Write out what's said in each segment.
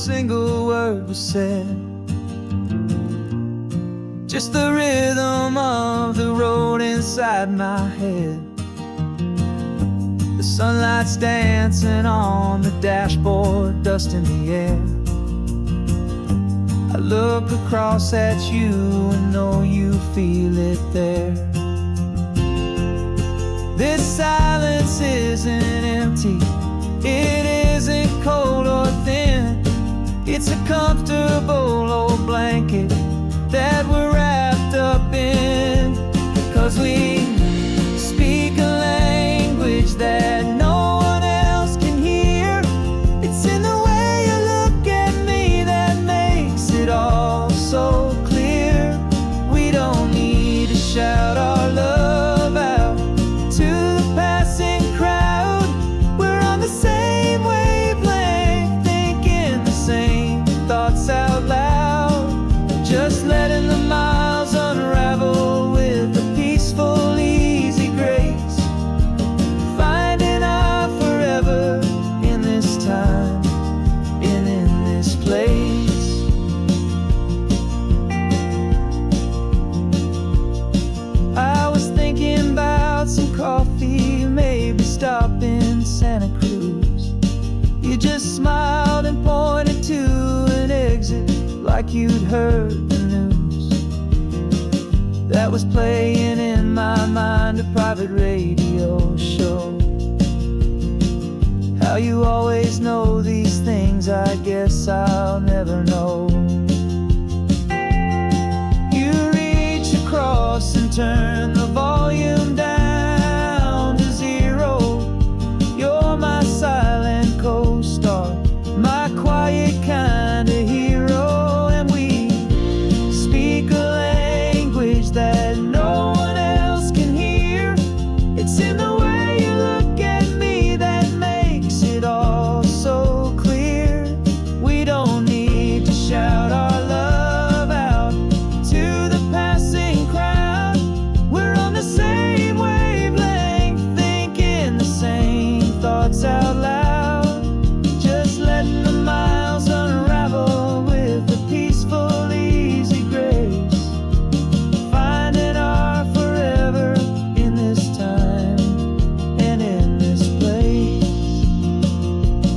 single word was said, just the rhythm of the road inside my head. The sunlight's dancing on the dashboard, dust in the air. I look across at you and know you feel it there. This silence isn't empty, it isn't cold or thin. It's a comfortable old blanket that we're wrapped up in. 'Cause we speak a language that no one else can hear. It's in the way you look at me that makes it all so clear. We don't need to shout our love out to the passing crowd. We're on the same wavelength, thinking the same thoughts out loud. Just letting the miles unravel with a peaceful, easy grace. Finding our forever in this time and in this place. I was thinking about some coffee, maybe stop in Santa Cruz. You just smiled and pointed to an exit like you'd heard the news. That was playing in my mind, a private radio show. How you always know these things, I guess I'll never know. You reach across and turn the volume down to 0. You're my silent co-star, my quiet kind of hero. And we speak a language that no one else can hear. It's in the way you look at me that makes it all so clear. We don't need to shout our love out to the passing crowd. We're on the same wavelength, thinking the same thoughts out loud. Just letting the miles unravel with a peaceful, easy grace. Finding our forever in this time and in this place.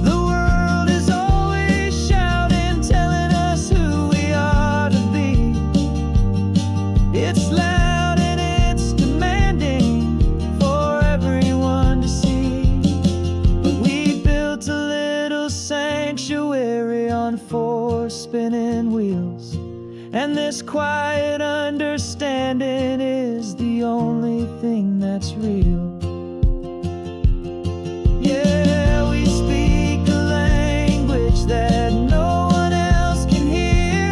The world is always shouting, telling us who we are to be. It's loud and it's demanding for everyone to see. But we built a little sanctuary on 4 spinning wheels, and this quiet understanding is the only thing that's real. Yeah, we speak a language that no one else can hear.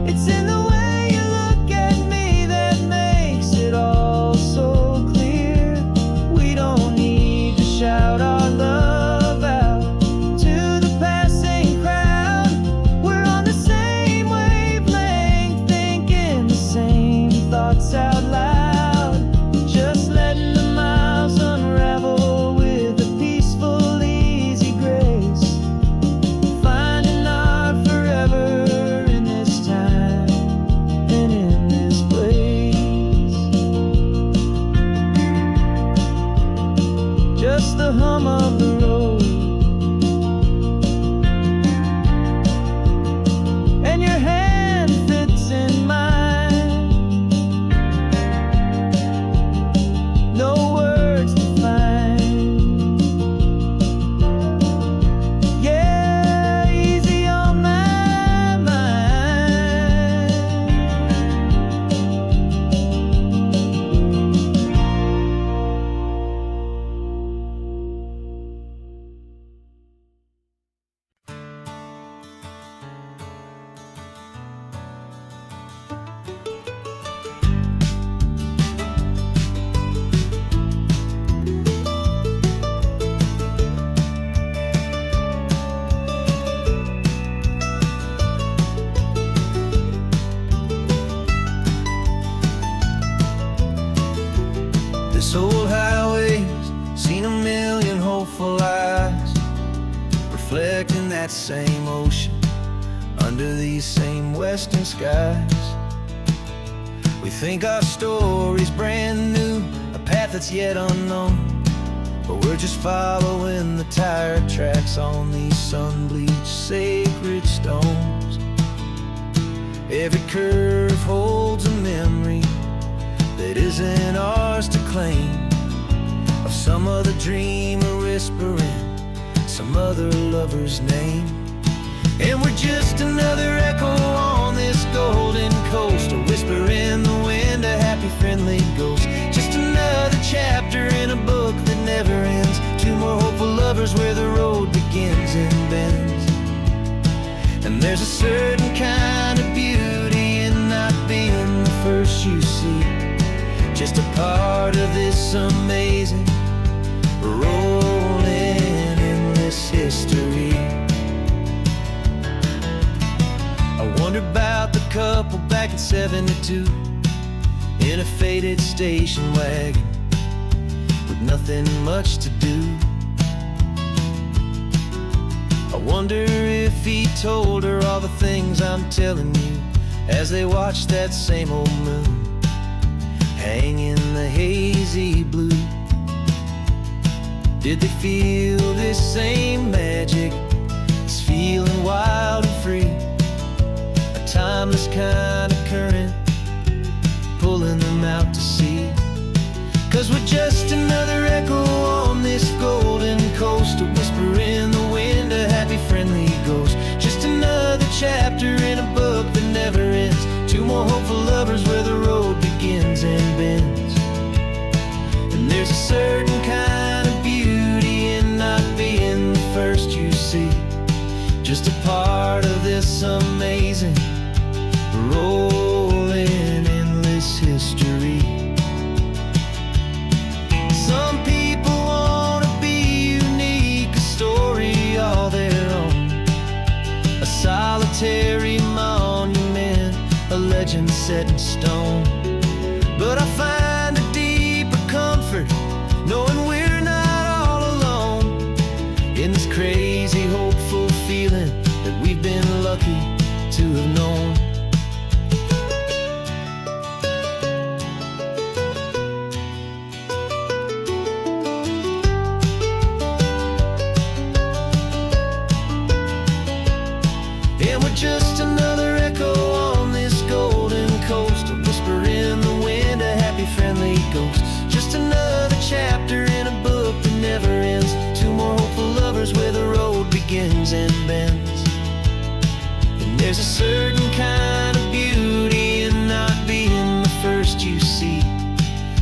It's in the way you look at me that makes it all so clear. We don't need to shout our love out to the passing crowd. We're on the same wavelength, thinking the same thoughts out loud. Just letting the miles unravel with a peaceful, easy grace. Finding our forever in this time and in this place. Just the hum of the road and your hand fits in mine. No words to find. Yeah, easy on my mind. This old highway's seen a million hopeful eyes reflecting that same ocean. under these same western skies. We think our story's brand new, a path that's yet unknown, but we're just following the tire tracks on these sun-bleached sacred stones. Every curve holds a memory that isn't ours to claim, of some other dreamer whispering some other lover's name. And we're just another echo on this golden coast, a whisper in the wind, a happy friendly ghost. Just another chapter in a book that never ends, two more hopeful lovers where the road begins and bends. And there's a certain kind of beauty in not being the first you see, just a part of this amazing rolling endless history. I wonder about the couple back in '72 in a faded station wagon with nothing much to do. I wonder if he told her all the things I'm telling you as they watched that same old moon hang in the hazy blue. Did they feel this same magic, this feeling wild and free, a timeless kind of current pulling them out to sea? 'Cause we're just another echo on this golden coast, a whisper in the wind, a happy friendly ghost. Just another chapter in a book that never ends, two more hopeful lovers where the road begins and bends. And there's a certain kind of beauty in not being the first you see, just a part of this amazing rolling endless history. Some people want to be unique, a story all their own, a solitary monument, a legend set in stone. But I find a deeper comfort knowing we're not all alone in this crazy hopeful feeling that we've been lucky to have known. And we're just another echo on this golden coast, a whisper in the wind, a happy friendly ghost. Just another chapter in a book that never ends, two more hopeful lovers where the road begins and bends. And there's a certain kind of beauty in not being the first you see,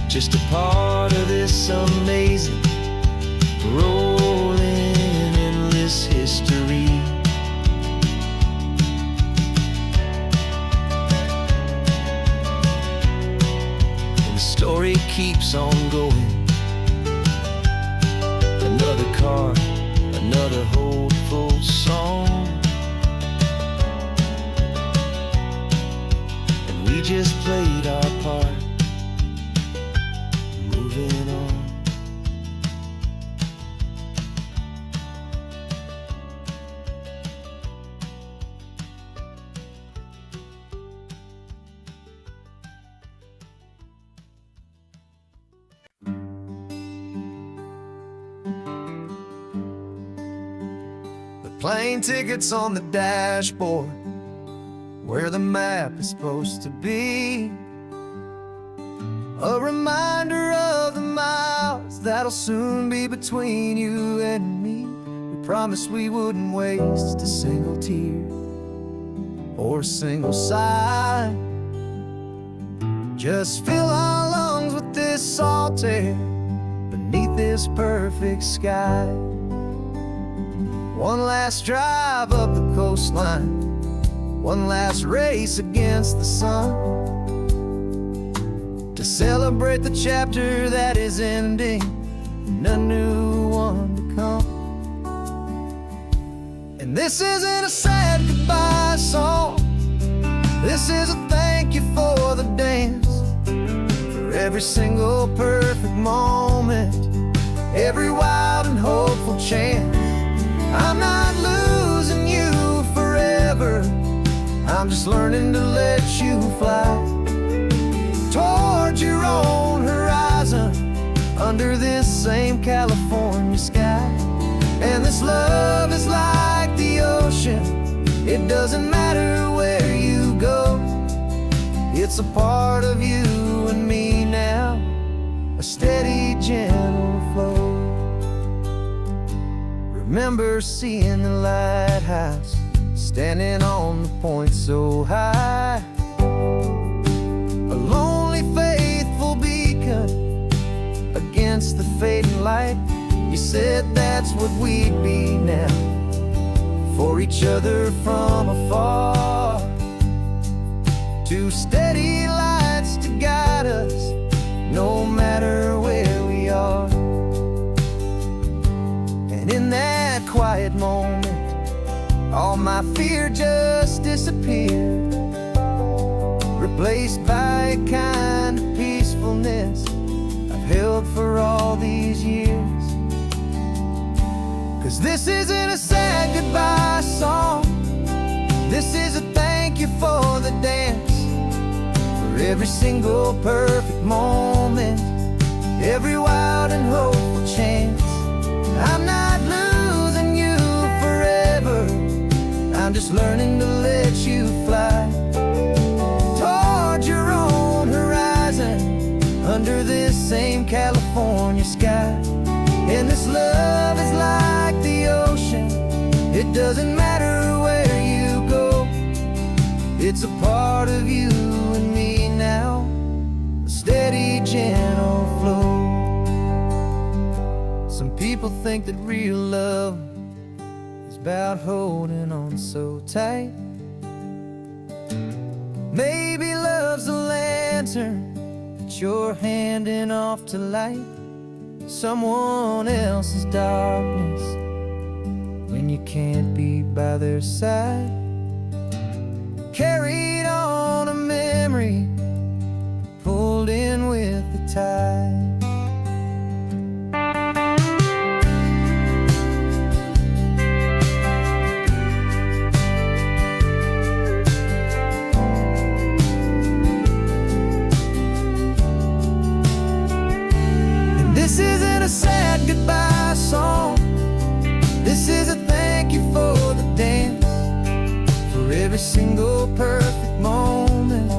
just a part of this amazing rolling endless history. Story keeps on going, another car, another hopeful song, and we just played our part, moving on. Plane tickets on the dashboard, where the map is supposed to be, a reminder of the miles that'll soon be between you and me. We promised we wouldn't waste a single tear or a single sigh, just fill our lungs with this salt air beneath this perfect sky. One last drive up the coastline, one last race against the sun, to celebrate the chapter that is ending and a new one to come. And this isn't a sad goodbye song, this is a thank you for the dance, for every single perfect moment, every wild and hopeful chance. I'm not losing you forever, I'm just learning to let you fly towards your own horizon, under this same California sky. And this love is like the ocean, it doesn't matter where you go. It's a part of you and me now, a steady, gentle flow. Remember seeing the lighthouse, standing on the point so high, a lonely, faithful beacon against the fading light. You said that's what we'd be now, for each other from afar. Two steady lights to guide us, no matter where we are. And in that quiet moment, all my fear just disappeared, replaced by a kind of peacefulness I've held for all these years. 'Cause this isn't a sad goodbye song, this is a thank you for the dance, for every single perfect moment, every wild and hopeful chance. I'm not losing you forever, I'm just learning to let you fly towards your own horizon, under this same California sky. And this love is like the ocean, it doesn't matter where you go. It's a part of you and me now, a steady, gentle flow. Some people think that real love is about holding on so tight. Maybe love's a lantern that you're handing off to light someone else's darkness when you can't be by their side. Carried on a memory, pulled in with the tide. This isn't a sad goodbye song, this is a thank you for the dance, for every single perfect moment,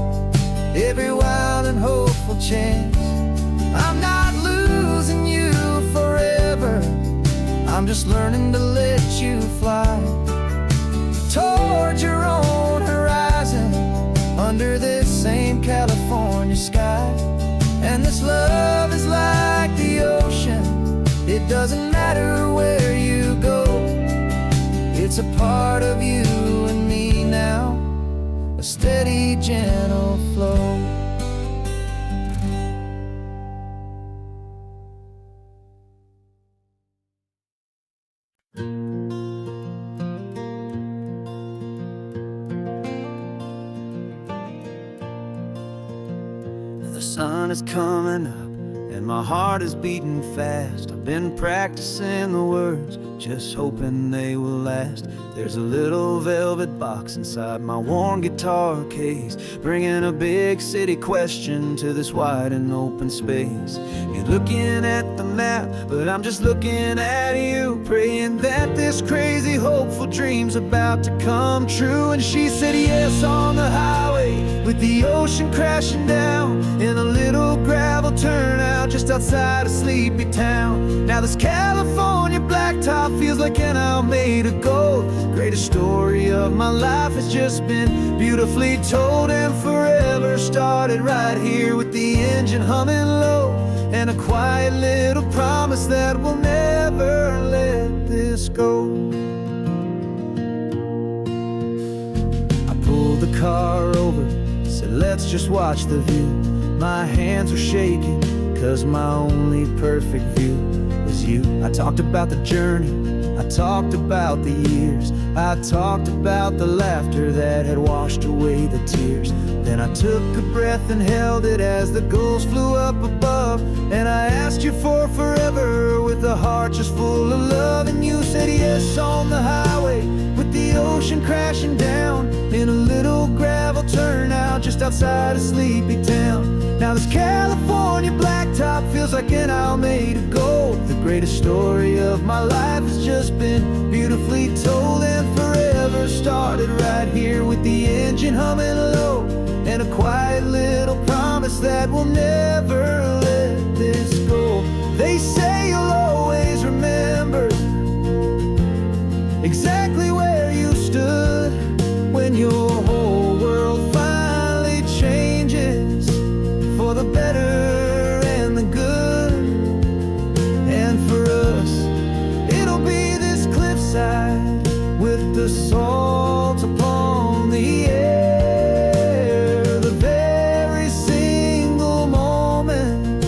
every wild and hopeful chance. I'm not losing you forever, I'm just learning to let you fly towards your own horizon, under this same California sky. And this love is like the ocean, it doesn't matter where you go. It's a part of you and me now, a steady, gentle flow. The sun is coming up and my heart is beating fast. I've been practicing the words, just hoping they will last. There's a little velvet box inside my worn guitar case, bringing a big city question to this wide and open space. You're looking at the map, but I'm just looking at you, praying that this crazy hopeful dream's about to come true. And she said yes on the highway, with the ocean crashing down, in a little gravel turnout just outside a sleepy town. Now this California blacktop feels like an owl made of gold. Greatest story of my life has just been beautifully told, and forever started right here with the engine humming low, and a quiet little promise that we'll never let this go. I pulled the car over, said let's just watch the view. My hands were shaking, 'cause my only perfect view was you. I talked about the journey, I talked about the years, I talked about the laughter that had washed away the tears. Then I took a breath and held it as the gulls flew up above, and I asked you for forever with a heart just full of love. And you said yes on the highway, with the ocean crashing down, in a little gravel turnout just outside of sleepy town. Now this California blacktop feels like an Alameda gold. The greatest story of my life has just been beautifully told, and forever started right here with the engine humming low, and a quiet little promise that we'll never let this go. They say you'll always remember exactly where you stood when your whole world finally changes for the better and the good. And for us, it'll be this cliffside with the salt upon the air. The very single moment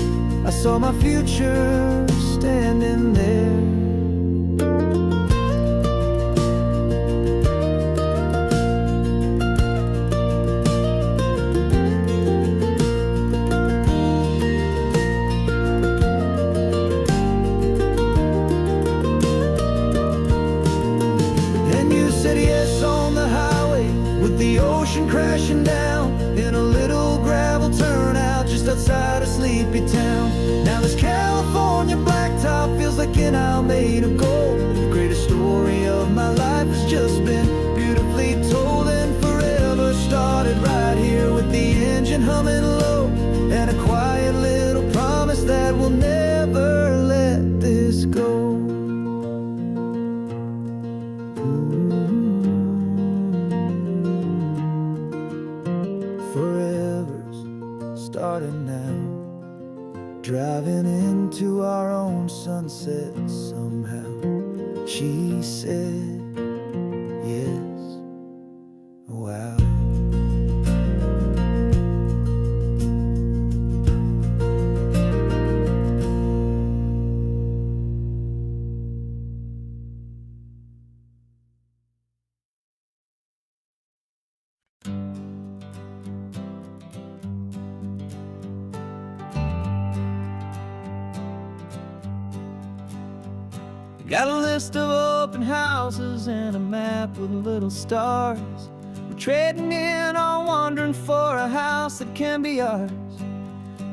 I saw my future standing there. The ocean crashing down in a little gravel turnout just outside of sleepy town. Now this California blacktop feels like an Alameda gold. The greatest story of my life has just been beautifully told, and forever started right here with the engine humming low, and a quiet little promise that we'll never let this go. Starting now, driving into our own sunset somehow. She said, yes, wow. Got a list of open houses and a map with little stars. We're trading in or wandering for a house that can be ours.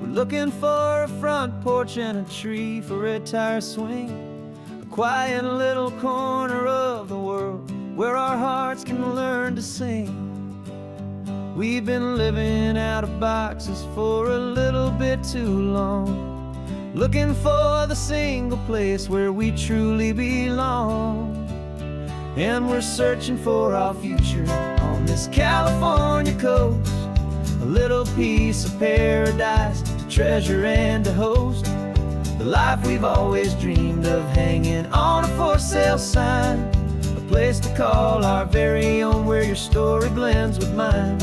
We're looking for a front porch and a tree for a tire swing, a quiet little corner of the world where our hearts can learn to sing. We've been living out of boxes for a little bit too long, looking for the single place where we truly belong. And we're searching for our future on this California coast, a little piece of paradise to treasure and to host, the life we've always dreamed of, hanging on a for sale sign, a place to call our very own where your story blends with mine.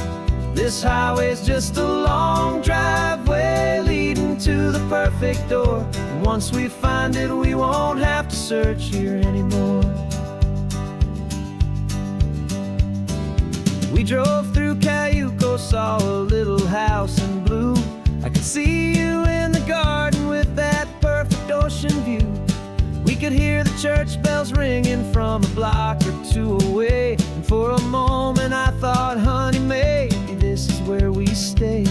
This highway's just a long driveway leading to the perfect door, and once we find it, we won't have to search here anymore. We drove through Cayuco, saw a little house in blue. I could see you in the garden with that perfect ocean view. We could hear the church bells ringing from a block or two away, and for a moment I thought, honey, maybe this is where we stay.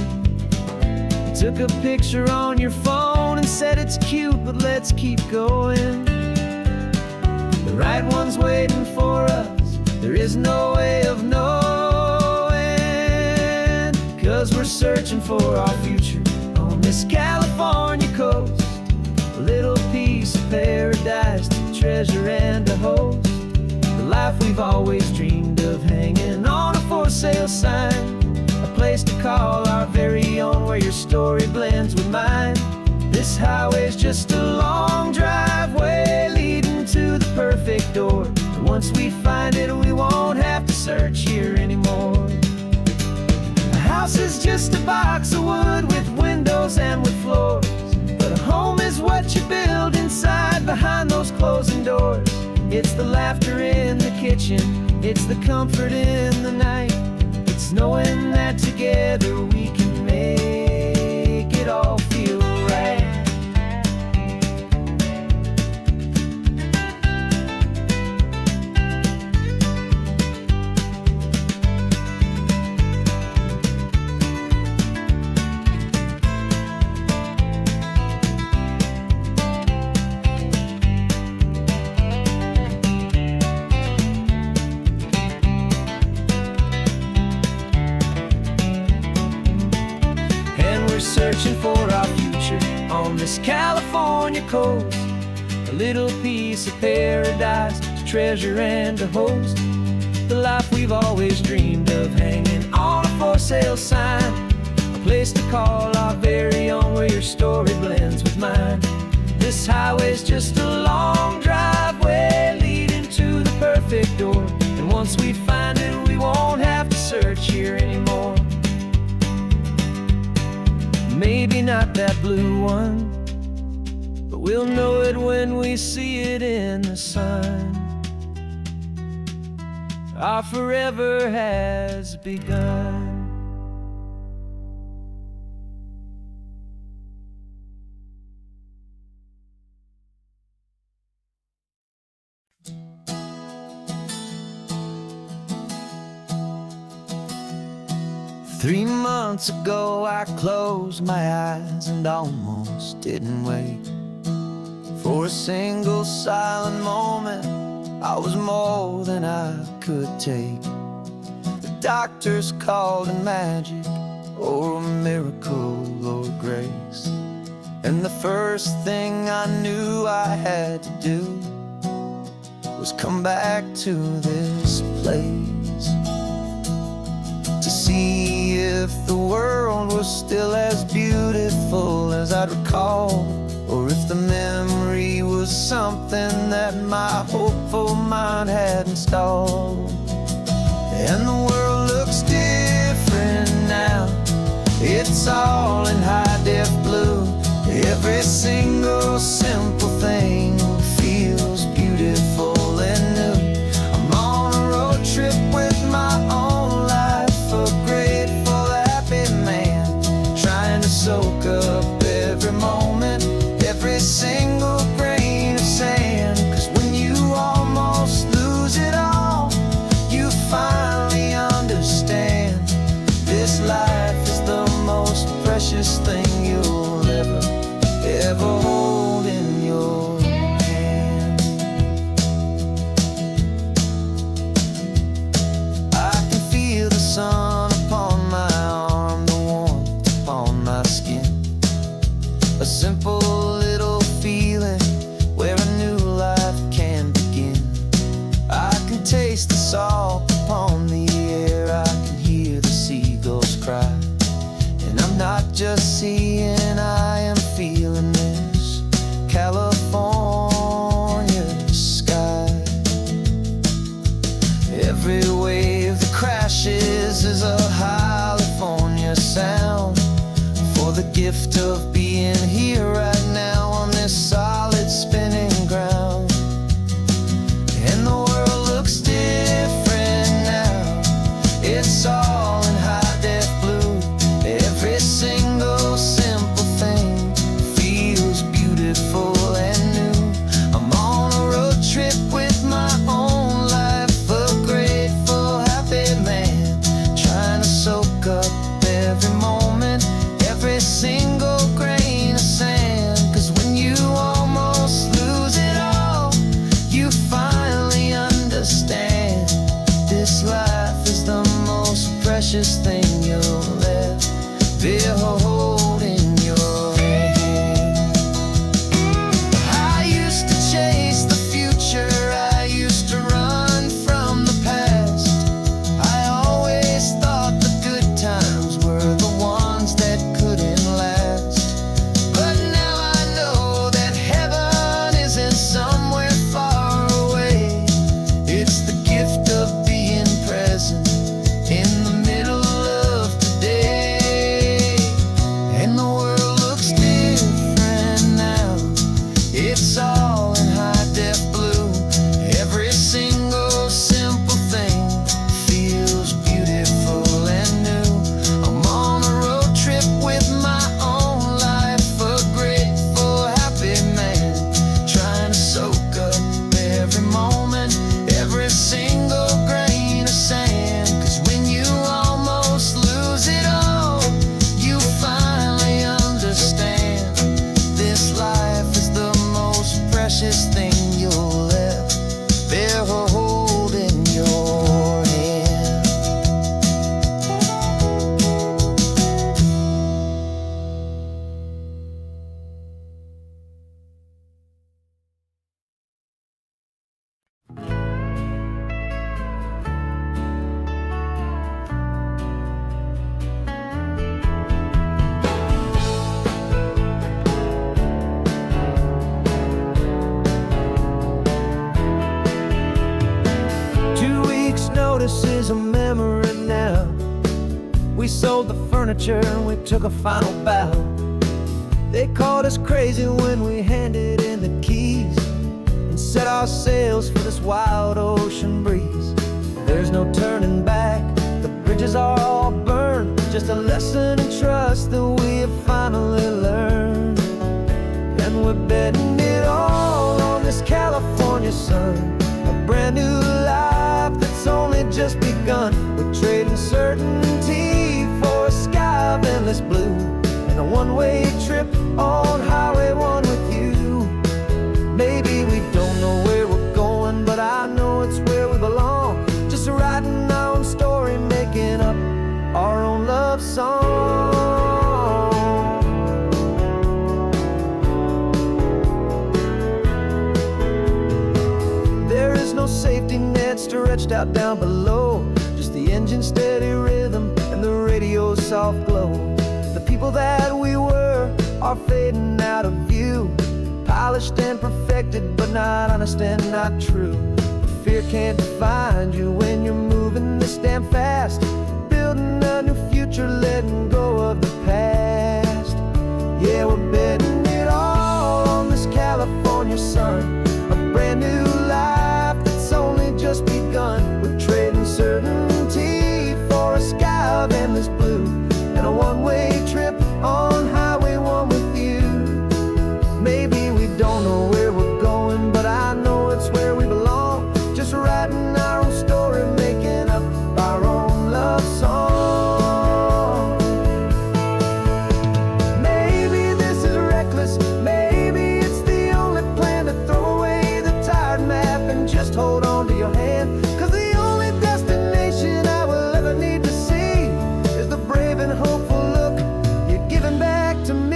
You took a picture on your phone and said it's cute, but let's keep going. The right one's waiting for us, there is no way of knowing, 'cause we're searching for our future on this California coast, a little piece of paradise to treasure and to host, the life we've always dreamed of, hanging on a for sale sign, a place to call our very own where your story blends with mine. This highway's just a long driveway leading to the perfect door, and once we find it, we won't have to search here anymore. A house is just a box of wood with windows and with floors, but a home is what you build inside behind those closing doors. It's the laughter in the kitchen, it's the comfort in the night, it's knowing that together we can make it all feel right. searching for our future on this California coast. A little piece of paradise to treasure and to host. The life we've always dreamed of, hanging on a for sale sign. A place to call our very own, where your story blends with mine. This highway's just a long driveway leading to the perfect door. And once we find it, we won't have to search here anymore. Maybe not that blue one, but we'll know it when we see it in the sun. Our forever has begun. 3 months ago I closed my eyes and almost didn't wake. For a single silent moment, I was more than I could take. The doctors called it magic, or a miracle, or grace. And the first thing I knew I had to do was come back to this place, to see if the world was still as beautiful as I'd recall, or if the memory was something that my hopeful mind had installed. And the world looks different now, it's all in high-def blue. Every single simple thing feels beautiful and new. I'm on a road trip with my own life, a grateful, happy man, trying to soak up every moment, every single grain of sand. 'Cause when you almost lose it all, you finally understand this life is the most precious thing you'll ever hold in your hand. I can feel the sun upon my arm, the warmth upon my skin, a simple little feeling where a new life can begin. I can taste the salt upon the air, I can hear the seagulls cry. And I'm not just seeing, I am feeling this California sky. Every wave that crashes is a California sound, for the gift of being here right now on this solid spinning ground. And the world looks different now, it's all in high-def blue. Every single simple thing feels beautiful and new. I'm on a road trip with my own life, a grateful, happy man, trying to soak up every moment, every single grain of sand. 'Cause when you almost lose it all, you finally understand this life is the most precious thing you'll ever hold in your hand. I used to chase the future, I used to run from the past. I always thought the good times were the ones that couldn't last. But now I know that heaven isn't somewhere far away. It's the gift of being present in the middle of today. We sold the furniture and we took a final bow. They called us crazy when we handed in the keys and set our sails for this wild ocean breeze. There's no turning back, the bridges are all burned, just a lesson in trust that we have finally learned. And we're betting it all on this California sun, a brand new life that's only just begun. We're trading certainty for a sky of endless blue and a one-way trip on Highway 1 with you. Maybe we don't know where we're going, but I know it's where we belong. Just writing our own story, making up our own love song. There is no safety net stretched out down below, just the engine's steady rhythm and the radio's soft glow. The people that we were are fading out of view, polished and perfected, but not honest and not true. Fear can't define you when you're moving this damn fast, building a new future, letting go of the past. Yeah, we're betting it all on this California sun, a brand new life that's only just begun. We're trading certainty for a sky of endless blue and a one-way trip on Highway 1 with you. Maybe we don't know where we're going, but I know it's where we belong. Just writing our own story, making up our own love song. Maybe this is reckless, maybe it's the only plan to throw away the tired map and just hold on to your hand. 'Cause the only destination I will ever need to see is the brave and hopeful look you're giving back to me.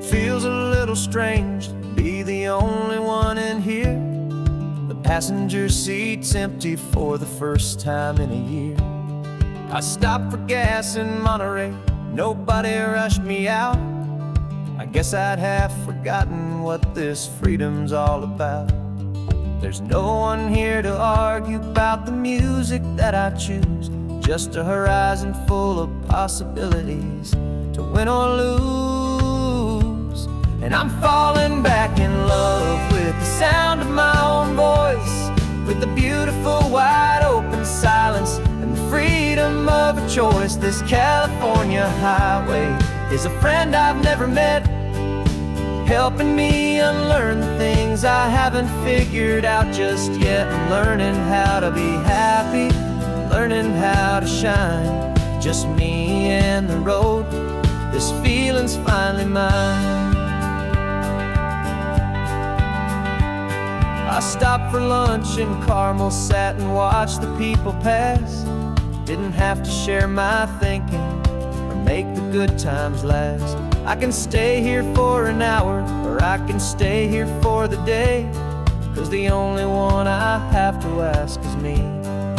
Feels a little strange to be the only one in here. The passenger seat's empty for the first time in a year. I stopped for gas in Monterey, nobody rushed me out. I guess I'd half forgotten what this freedom's all about. There's no one here to argue about the music that I choose, just a horizon full of possibilities to win or lose. And I'm falling back in love with the sound of my own voice, with the beautiful wide open silence and the freedom of a choice. This California highway is a friend I've never met, helping me unlearn the things I haven't figured out just yet. I'm learning how to be happy, learning how to shine, just me and the road. This feeling's finally mine. I stopped for lunch in Carmel, sat and watched the people pass. Didn't have to share my thinking or make the good times last. I can stay here for an hour, or I can stay here for the day, 'cause the only one I have to ask is me.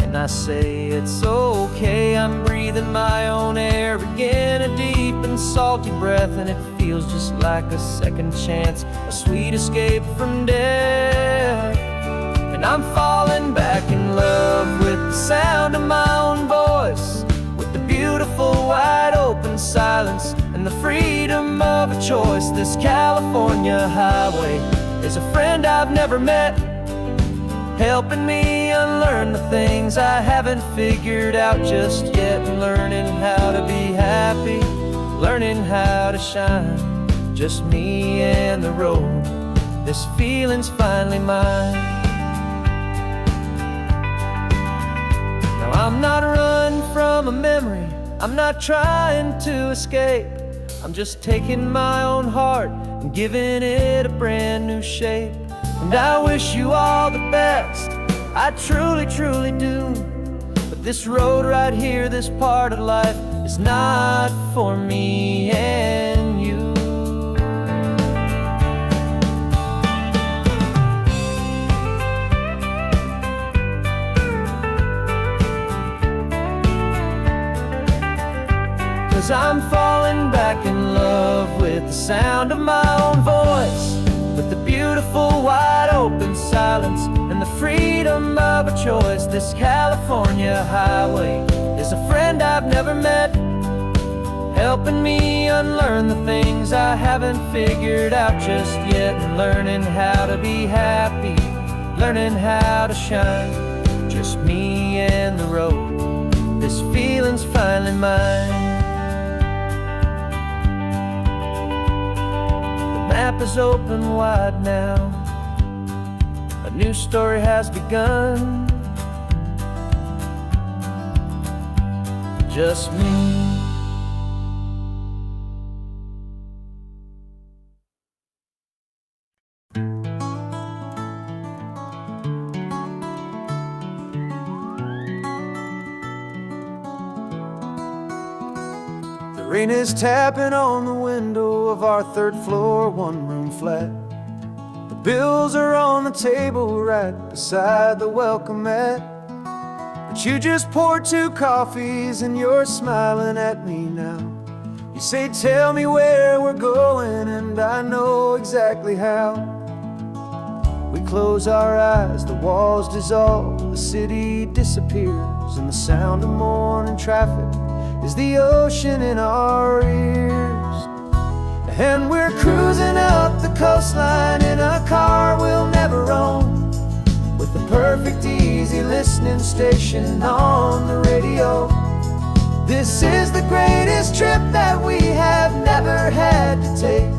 And I say it's okay, I'm breathing my own air again, a deep and salty breath, and it feels just like a second chance, a sweet escape from death. And I'm falling back in love with the sound of my own voice, with the freedom of a choice. This California highway is a friend I've never met, helping me unlearn the things I haven't figured out just yet, and learning how to be happy, learning how to shine. Just me and the road, this feeling's finally mine. Now I'm not running from a memory, I'm not trying to escape. I'm just taking my own heart and giving it a brand new shape. And I wish you all the best, I truly, truly do. But this road right here, this part of life, is not for me and you. 'Cause I'm falling back in love with the sound of my own voice, with the beautiful wide open silence and the freedom of a choice. This California highway is a friend I've never met, helping me unlearn the things I haven't figured out just yet, and learning how to be happy, learning how to shine. Just me and the road, this feeling's finally mine. The map is open wide now, a new story has begun. Just me. The rain is tapping on the window of our third floor, one-room flat. The bills are on the table right beside the welcome mat. But you just poured 2 coffees and you're smiling at me now. You say, tell me where we're going, and I know exactly how. We close our eyes, the walls dissolve, the city disappears, and the sound of morning traffic is the ocean in our ears. And we're cruising up the coastline in a car we'll never own, with the perfect easy listening station on the radio. This is the greatest trip that we have never had to take,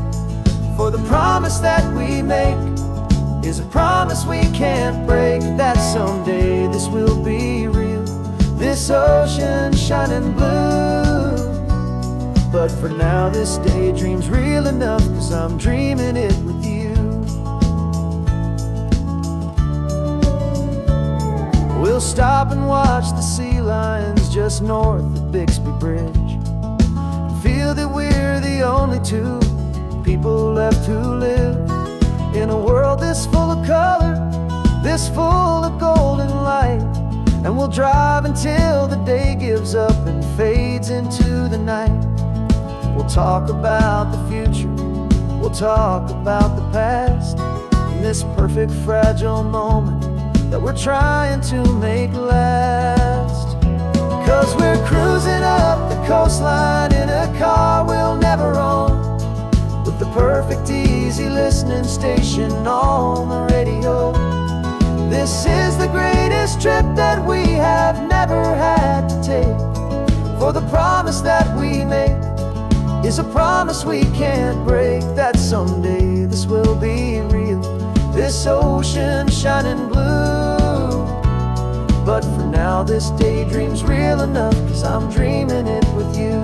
for the promise that we make is a promise we can't break, that someday this will be real, this ocean shining blue. But for now this daydream's real enough, 'cause I'm dreaming it with you. We'll stop and watch the sea lions just north of Bixby Bridge, and feel that we're the only 2 people left who live in a world this full of color, this full of golden light. And we'll drive until the day gives up and fades into the night. We'll talk about the future, we'll talk about the past, in this perfect fragile moment that we're trying to make last. 'Cause we're cruising up the coastline in a car we'll never own, with the perfect easy listening station on the radio. This is the greatest trip that we have never had to take, for the promise that we make is a promise we can't break, that someday this will be real, this ocean shining blue. But for now this daydream's real enough, 'cause I'm dreaming it with you.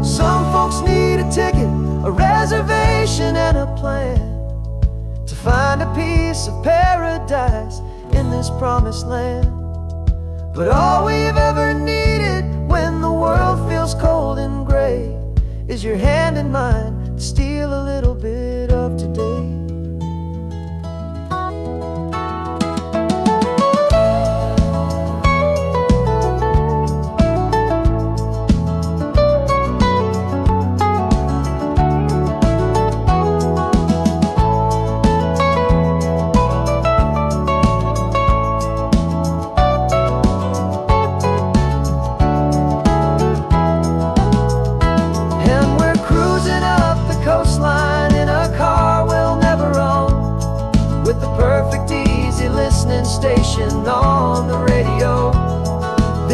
Some folks need a ticket, a reservation and a plan, to find a piece of paradise in this promised land. But all we've ever needed when the world feels cold and gray is your hand in mine to steal a little bit of today.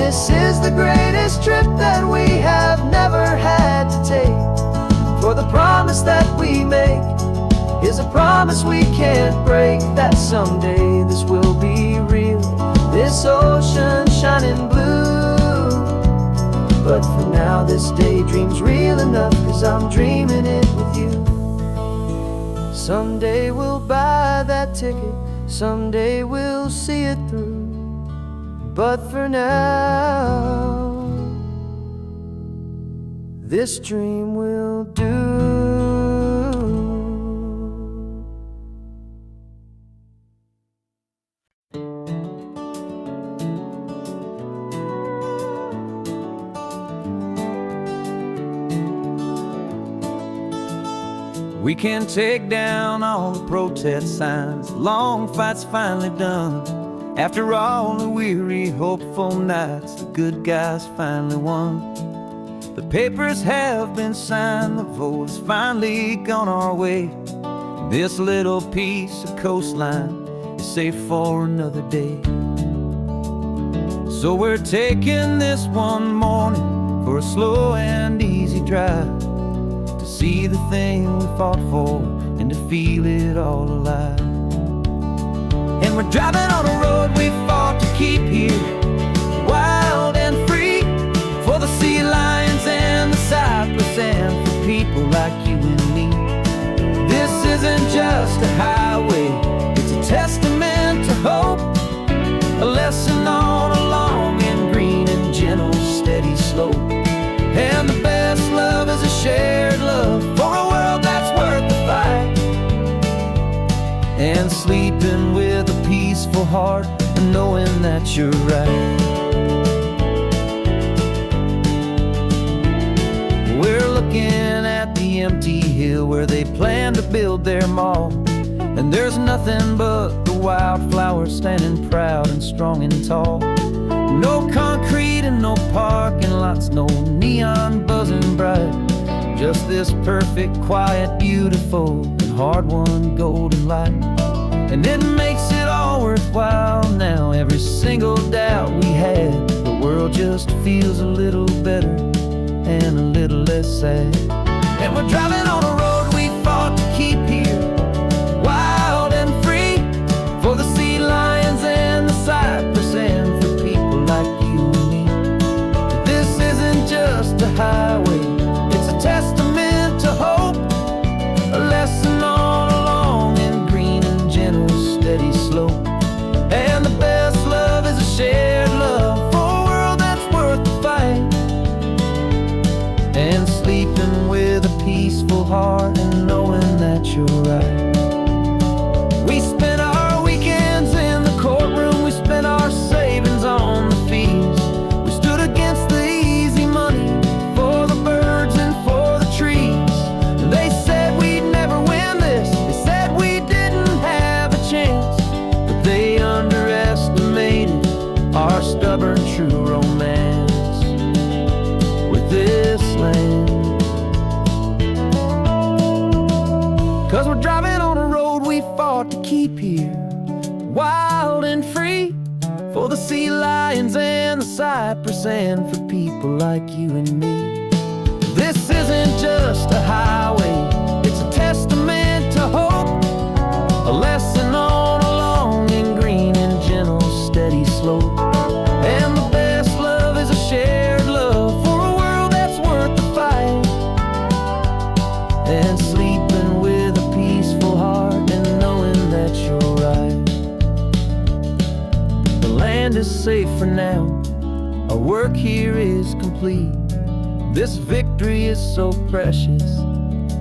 This is the greatest trip that we have never had to take. For the promise that we make is a promise we can't break, that someday this will be real, this ocean shining blue. But for now this daydream's real enough, 'cause I'm dreaming it with you. Someday we'll buy that ticket, someday we'll see it through. But for now, this dream will do. We can take down all the protest signs, long fight's finally done. After all the weary, hopeful nights, the good guys finally won. The papers have been signed, the vote has finally gone our way. This little piece of coastline is safe for another day. So we're taking this one morning for a slow and easy drive, to see the thing we fought for and to feel it all alive. And we're driving on a road we fought to keep here, wild and free, for the sea lions and the cypress and for people like you and me. This isn't just a highway, it's a testament to hope, a lesson on a long and green and gentle steady slope. And the best love is a shared love for a world that's worth the fight, and sleeping with a peaceful heart and knowing that you're right. We're looking at the empty hill where they plan to build their mall, and there's nothing but the wildflowers standing proud and strong and tall. No concrete and no parking lots, no neon buzzing bright, just this perfect, quiet, beautiful, and hard-won golden light. And it makes it all worthwhile now, every single doubt we had. The world just feels a little better and a little less sad. And we're driving on a road we fought to keep here, wild and free, for the sea lions and the cypress and for people like you and me. This isn't just a highway, it's a testament to hope, a lesson on a long and green and gentle steady slope. And the best love is a shared love for a world that's worth the fight, and sleeping with a peaceful heart and knowing that you're right. We spent our weekends in the courtroom, we spent our savings on the fees. We stood against the easy money for the birds and for the trees. And they said we'd never win this, they said we didn't have a chance, but they underestimated our stubborn true romance with this land. 'Cause we're driving on a road we fought to keep here, wild and free, for the sea lions and the cypress and for people like you and me. This isn't just a highway, it's a testament to hope, a lesson on a long and green and gentle steady slope. And the best love is a shared love for a world that's worth the fight, and sleeping with a peaceful heart and knowing that you're right. The land is safe for now, our work here is complete. This victory is so precious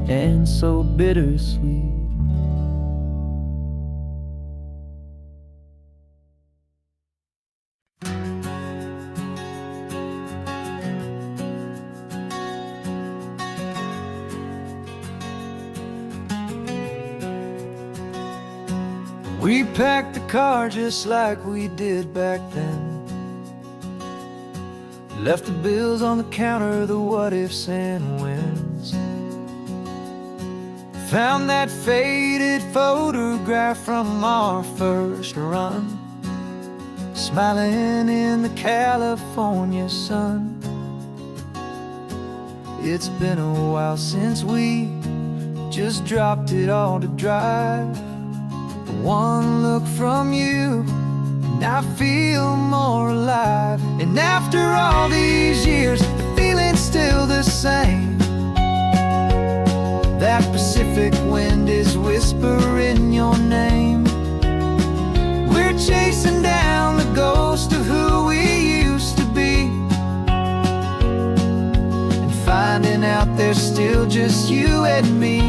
and so bittersweet. We packed the car just like we did back then, left the bills on the counter, the what ifs and whens. Found that faded photograph from our first run, smiling in the California sun. It's been a while since we just dropped it all to dry. One look from you and I feel more alive. And after all these years, the feeling's still the same. That Pacific wind is whispering your name. We're chasing down the ghost of who we used to be, and finding out there's still just you and me.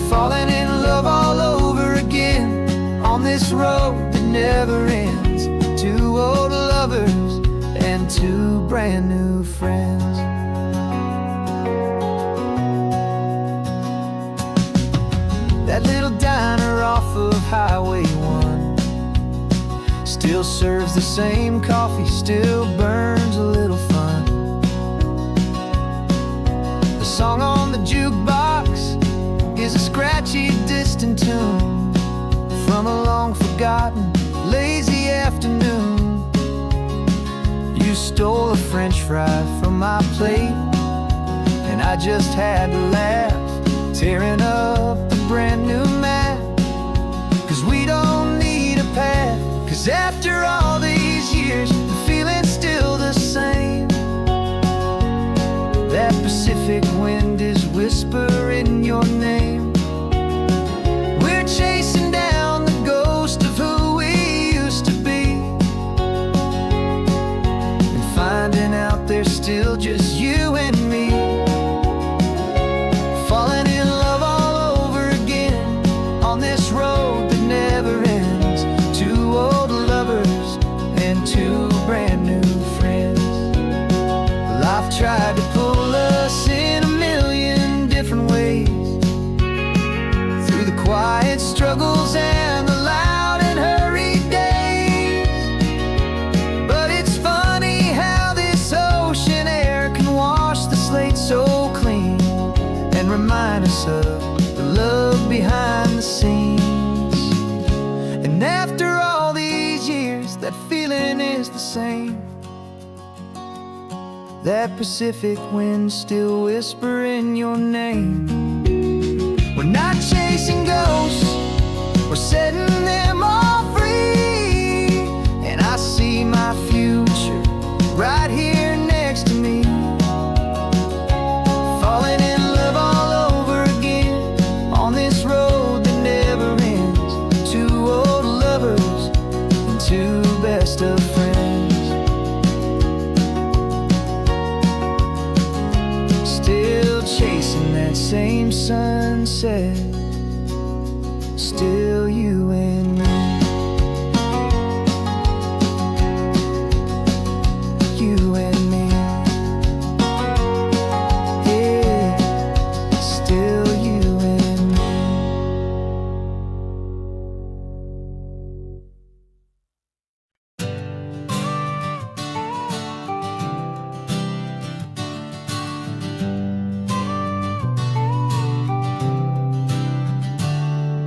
Falling in love all over again on this road that never ends. Two old lovers and two brand new friends. That little diner off of Highway 1 still serves the same coffee, still burns a little fun. The song on the jukebox is a scratchy, distant tune from a long-forgotten, lazy afternoon. You stole a French fry from my plate, and I just had to laugh, tearing up a brand new map. 'Cause we don't need a path, 'cause after all these years, the feeling's still the same. That Pacific wind is whispering your name. We're chasing down the ghost of who we used to be, and finding out there's still just you and me. Falling in love all over again on this road that never ends. Two old lovers and two brand new friends. Life tried to pull us in a million different ways, through the quiet struggles and the loud and hurried days. But it's funny how this ocean air can wash the slate so clean, and remind us of the love behind the scenes. And after all these years, that feeling is the same. That Pacific wind still whispering your name. We're not chasing ghosts, we're setting them all free. And I see my future right here next to me. Falling in love all over again on this road that never ends. Two old lovers and two best of friends. Still chasing that same sunset, still you and me. You and me. Yeah, still you and me.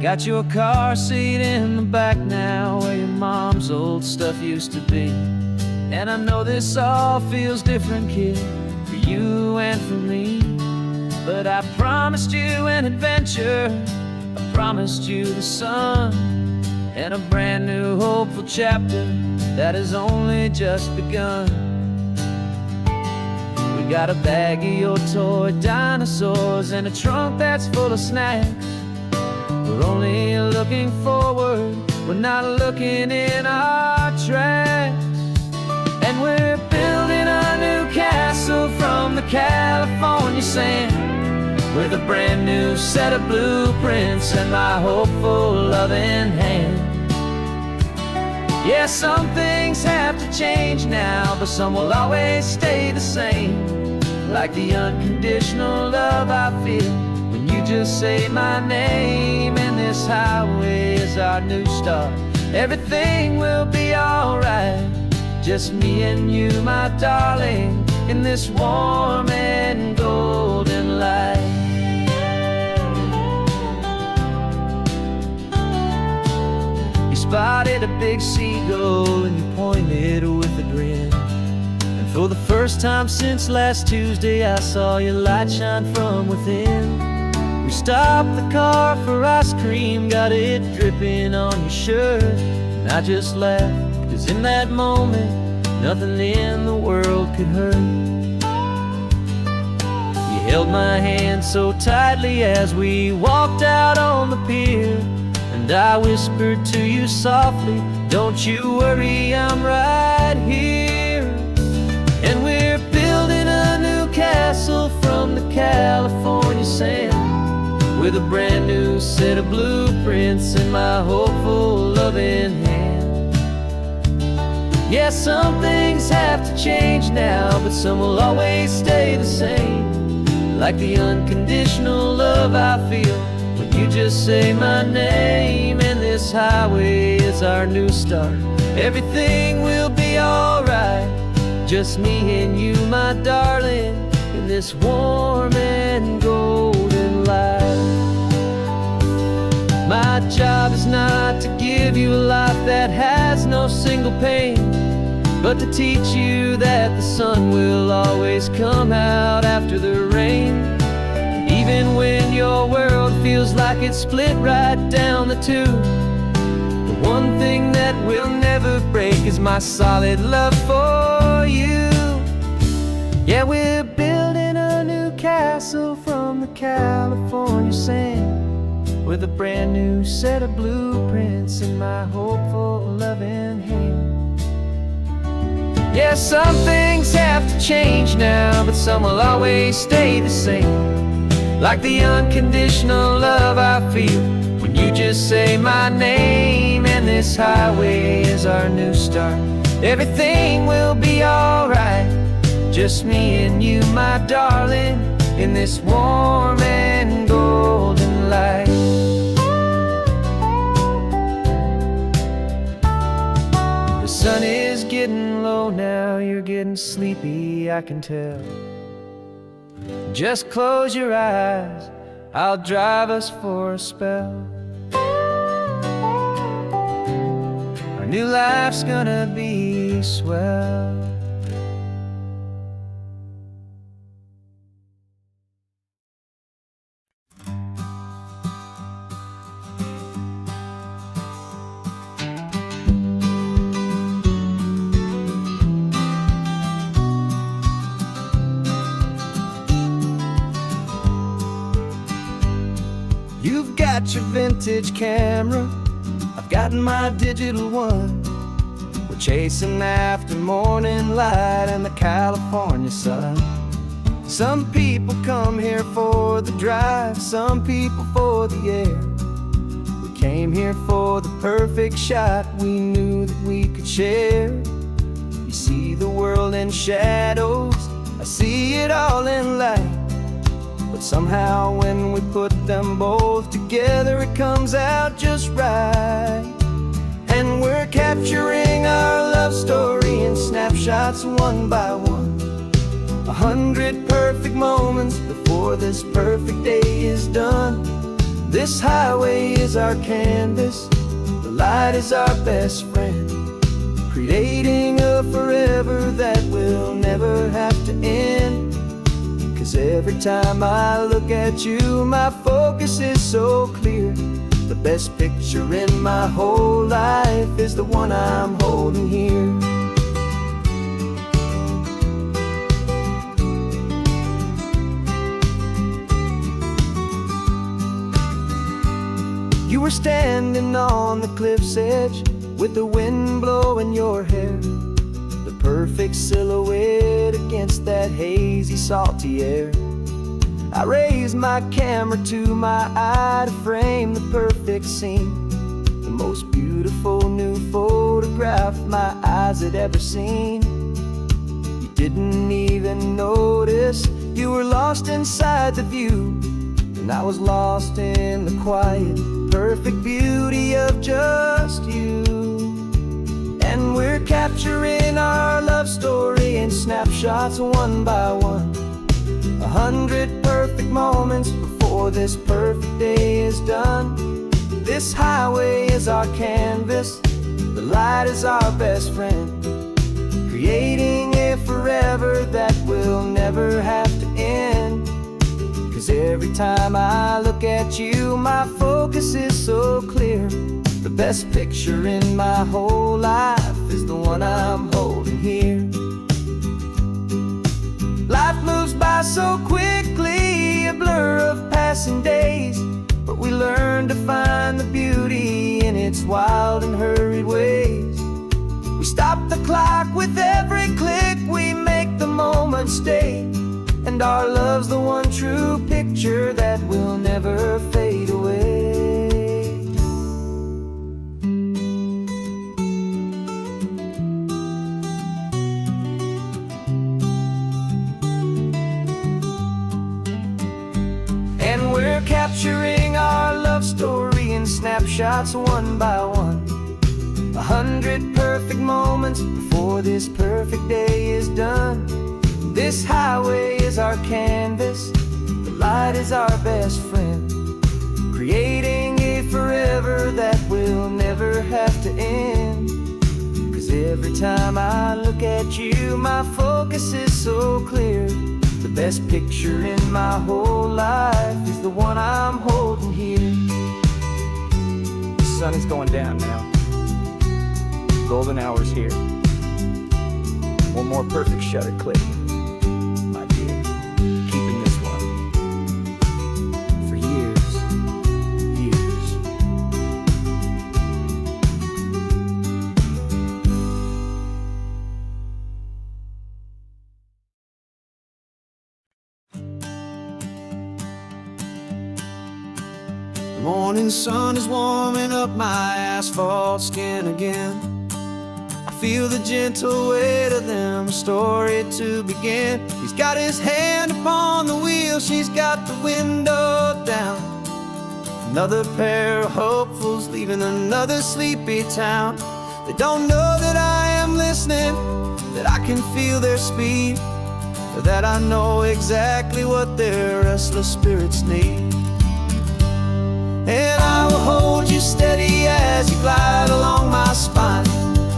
Got your car seat in the back now, where your mom's old stuff used to be. And I know this all feels different, kid, for you and for me. But I promised you an adventure, I promised you the sun, and a brand new hopeful chapter that has only just begun. We got a bag of your toy dinosaurs and a trunk that's full of snacks. We're only looking forward, we're not looking in our tracks. And we're building a new castle from the California sand, with a brand new set of blueprints and my hopeful loving hand. Yeah, some things have to change now, but some will always stay the same. Like the unconditional love I feel when you just say my name. And this highway is our new start, everything will be alright. Just me and you, my darling, in this warm and golden light. spotted a big seagull and you pointed with a grin. And for the first time since last Tuesday, I saw your light shine from within. We stopped the car for ice cream, got it dripping on your shirt. And I just laughed, 'cause in that moment, nothing in the world could hurt. You held my hand so tightly as we walked out on the pier. And I whispered to you softly, don't you worry, I'm right here. And we're building a new castle from the California sand, with a brand new set of blueprints in my hopeful, loving hand. Yeah, some things have to change now, but some will always stay the same. Like the unconditional love I feel when you just say my name. And this highway is our new start. Everything will be alright, just me and you, my darling, in this warm and golden light. My job is not to give you a life that has no single pain, but to teach you that the sun will always come out after the rain. Even when your world feels like it's split right down the two, the one thing that will never break is my solid love for you. Yeah, we're building a new castle from the California sand, with a brand new set of blueprints in my hopeful, loving hand. Yeah, some things have to change now, but some will always stay the same. Like the unconditional love I feel when you just say my name. And this highway is our new start. Everything will be alright, just me and you, my darling, in this warm and golden light. The sun is getting low now, you're getting sleepy, I can tell. Just close your eyes, I'll drive us for a spell. Our new life's gonna be swell. You've got your vintage camera, I've got my digital one. We're chasing after morning light and the California sun. Some people come here for the drive, some people for the air. We came here for the perfect shot we knew that we could share. You see the world in shadows, I see it all in light. But somehow when we put them both together, it comes out just right. And we're capturing our love story in snapshots one by one. 100 perfect moments before this perfect day is done. This highway is our canvas, the light is our best friend, creating a forever that will never have to end. 'Cause every time I look at you, my focus is so clear. The best picture in my whole life is the one I'm holding here. You were standing on the cliff's edge with the wind blowing your hair, the perfect silhouette against that hazy, salty air. I raised my camera to my eye to frame the perfect scene, the most beautiful new photograph my eyes had ever seen. You didn't even notice, you were lost inside the view, and I was lost in the quiet, perfect beauty of just you. And we're capturing our love story in snapshots one by one. 100 perfect moments before this perfect day is done. This highway is our canvas, the light is our best friend, creating a forever that will never have to end. 'Cause every time I look at you, my focus is so clear. The best picture in my whole life is the one I'm holding here. Life moves by so quickly, a blur of passing days, but we learn to find the beauty in its wild and hurried ways. We stop the clock with every click, we make the moment stay, and our love's the one true picture that will never fade away. And we're capturing our love story in snapshots one by one, 100 perfect moments before this perfect day is done. This highway is our canvas, the light is our best friend, creating a forever that will never have to end. 'Cause every time I look at you, my focus is so clear. The best picture in my whole life is the one I'm holding here. The sun is going down now. Golden hour's here. One more perfect shutter click, my dear. Keeping this one for years, years. The morning sun is warming up my asphalt skin again. Feel the gentle weight of them, a story to begin. He's got his hand upon the wheel, she's got the window down. Another pair of hopefuls leaving another sleepy town. They don't know that I am listening, that I can feel their speed, or that I know exactly what their restless spirits need. And I will hold you steady as you glide along my spine.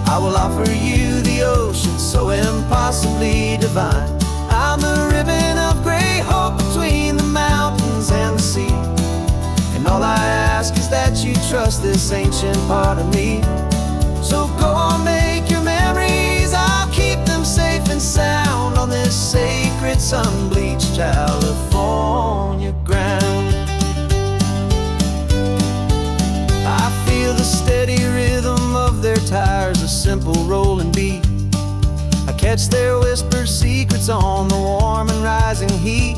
I will offer you the ocean so impossibly divine. I'm the ribbon of gray hope between the mountains and the sea, and all I ask is that you trust this ancient part of me. So go on, make your memories, I'll keep them safe and sound on this sacred sun-bleached California ground. I feel the steady rhythm of their tires, a simple rolling beat. I catch their whispered secrets on the warm and rising heat.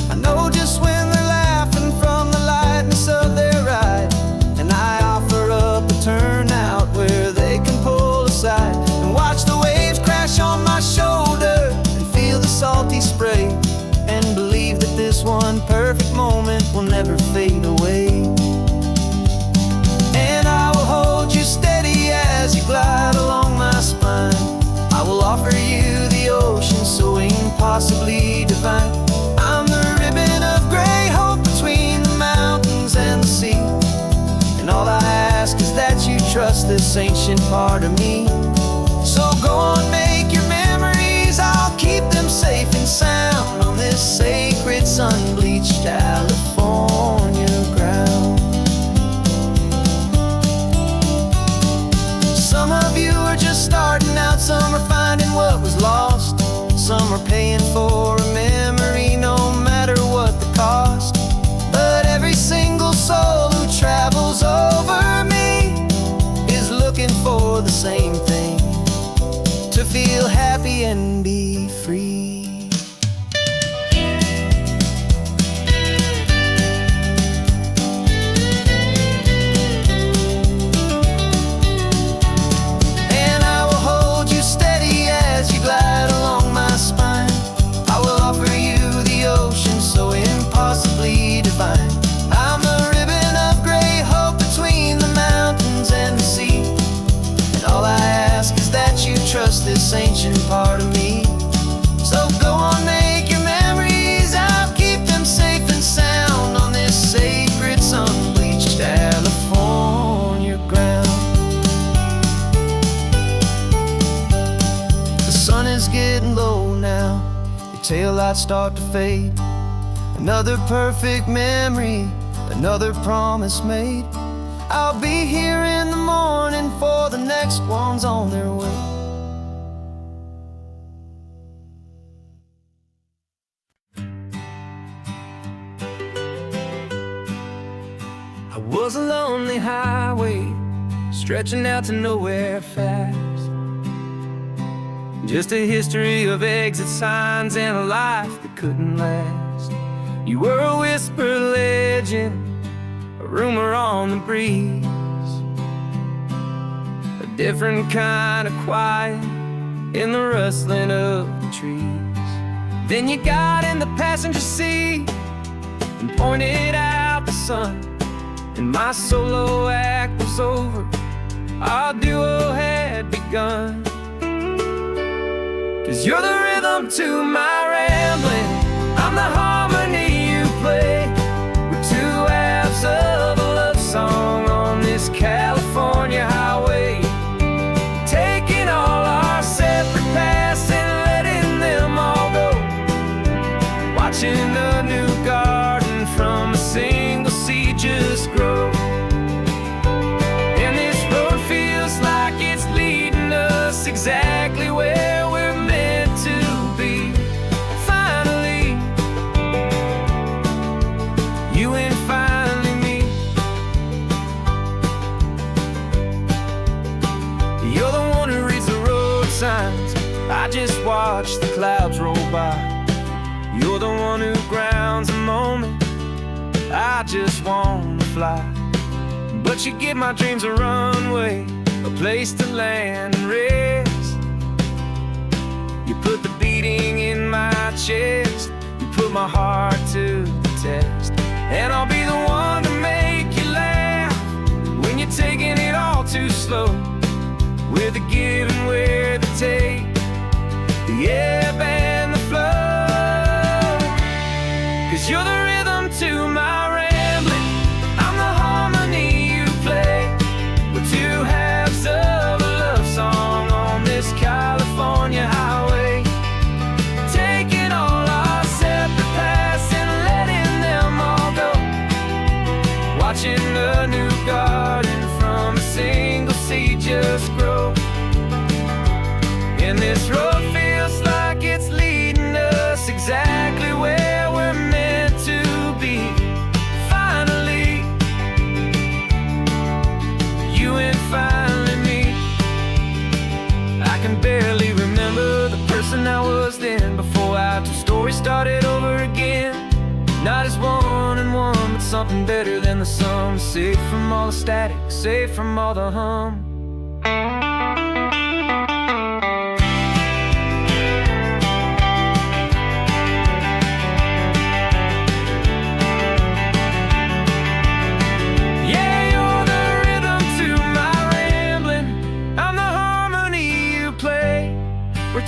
I know just when they're laughing from the lightness of their ride, and I offer up a turnout where they can pull aside and watch the waves crash on my shoulder and feel the salty spray, and believe that this one perfect moment will never fade away. And I will hold you steady as you glide along my spine. I will offer you the ocean so impossibly divine. I'm the ribbon of gray hope between the mountains and the sea, and all I ask is that you trust this ancient part of me. So go on, make your memories, I'll keep them safe and sound on this sacred sun-bleached California ground. Some of you are just starting out, some are finding what was lost, some are paying for a memory no matter what the cost. But every single soul who travels over me is looking for the same thing, to feel happy and be free. Trust this ancient part of me. So is getting low now. Your taillights start to fade. Another perfect memory, another promise made. I'll be here in the morning for the next ones on their way. I was a lonely highway, stretching out to nowhere fast. Just a history of exit signs and a life that couldn't last. You were a whisper legend, a rumor on the breeze, a different kind of quiet in the rustling of the trees. Then you got in the passenger seat and pointed out the sun, and my solo act was over, our duo had begun. 'Cause you're the rhythm to my rambling, I'm the harmony you play. We're two halves of a love song on this California highway, taking all our separate paths and letting them all go, watching a new garden from a single seed just grow. And this road feels like it's leading us exactly where we're meant to be. Finally, you and finally me. You're the one who reads the road signs, I just watch the clouds roll by. You're the one who grounds a moment, I just wanna fly. But you give my dreams a runway, a place to land and rest. You put the beating in my chest, you put my heart to the test. And I'll be the one to make you laugh when you're taking it all too slow. We're the give and we're the take, the ebb and the flow. 'Cause you're the rhythm to my rambling, I'm the harmony you play. We're two halves of a love song on this California highway, taking all our separate paths and letting them all go, watching a new garden from a single seed just grow. And this road feels like it's leading us exactly where we're meant to be. Finally, you and finally me. I can barely remember the person I was then, before our two stories started over again. Not as one and one, but something better than the sum. Safe from all the static, safe from all the hum.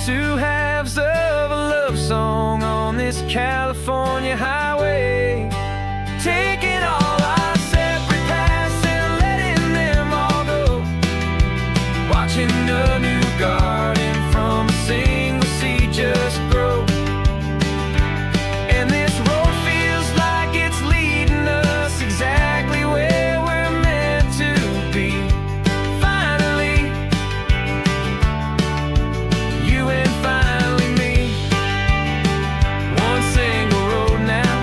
Two halves of a love song on this California highway, taking all our separate paths and letting them all go, watching a new garden from a single seed just grow. And this road feels like it's leading us exactly where we're meant to be. Finally, you and finally me. One single road now,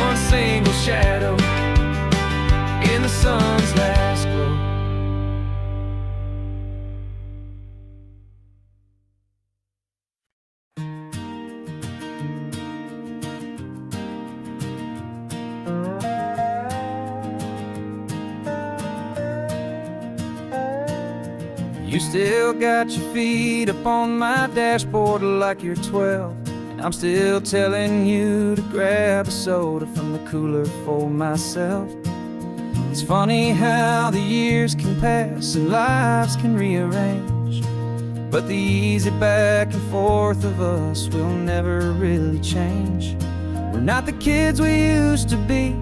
one single shadow in the sun's last glow. You still got your feet up on my dashboard like you're 12, and I'm still telling you to grab a soda from the cooler for myself. It's funny how the years can pass and lives can rearrange, but the easy back and forth of us will never really change. We're not the kids we used to be,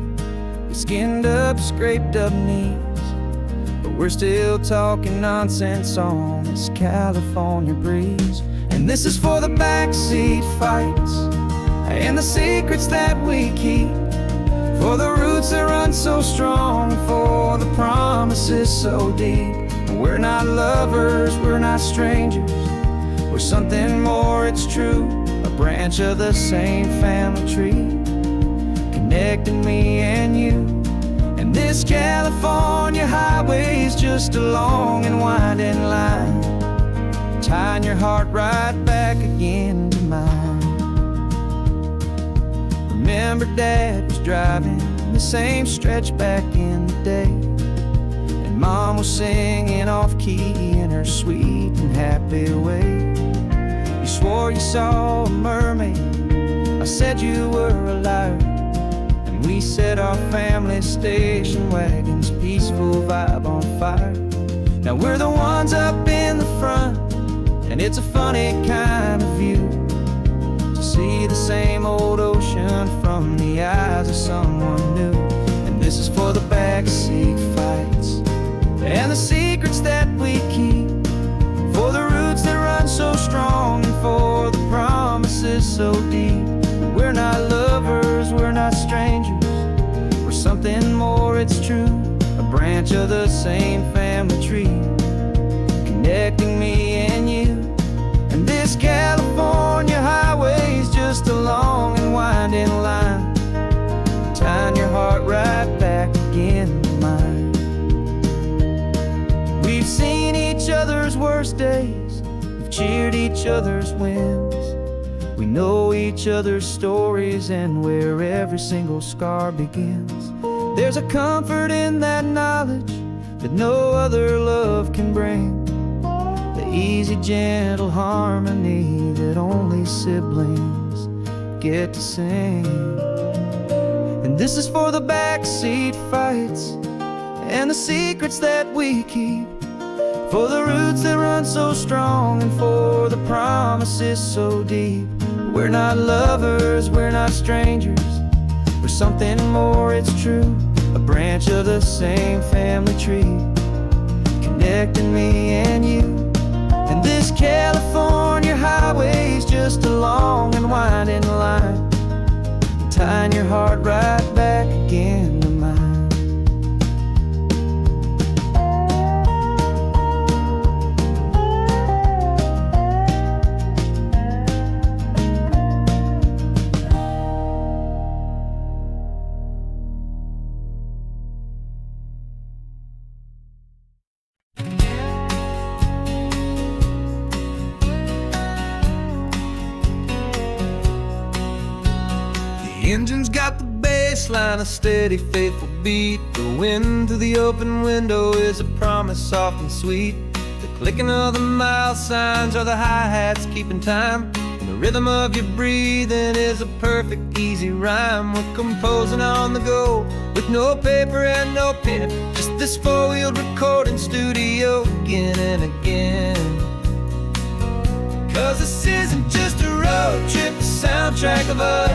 with skinned up, scraped up knees, but we're still talking nonsense on this California breeze. And this is for the backseat fights and the secrets that we keep, for the roots that run so strong, for the promises so deep. We're not lovers, we're not strangers, we're something more, it's true. A branch of the same family tree, connecting me and you. And this California highway is just a long and winding line, tying your heart right back again to mine. Remember Dad was driving the same stretch back in the day, and Mom was singing off-key in her sweet and happy way. You swore you saw a mermaid, I said you were a liar, and we set our family station wagon's peaceful vibe on fire. Now we're the ones up in the front, and it's a funny kind of view to see the same old ocean from the eyes of someone new. And this is for the backseat fights and the secrets that we keep, for the roots that run so strong, and for the promises so deep. We're not lovers, we're not strangers, we're something more, it's true. A branch of the same family tree, connecting me and you. And this California highway is just a long and winding line, tying your heart right back again to mine. We've seen each other's worst days, we've cheered each other's wins. We know each other's stories and where every single scar begins. There's a comfort in that knowledge that no other love can bring, the easy, gentle harmony that only siblings get to sing. And this is for the backseat fights and the secrets that we keep, for the roots that run so strong, and for the promises so deep. We're not lovers, we're not strangers, we're something more, it's true. A branch of the same family tree, connecting me and you. And this California highway is just a long and winding line, tying your heart right back again to mine. The engine's got the bass line, a steady, faithful beat. The wind through the open window is a promise soft and sweet. The clicking of the mile signs are the hi-hats keeping time, and the rhythm of your breathing is a perfect, easy rhyme. We're composing on the go with no paper and no pen, just this four-wheeled recording studio again and again. 'Cause this isn't just a road trip, the soundtrack of us,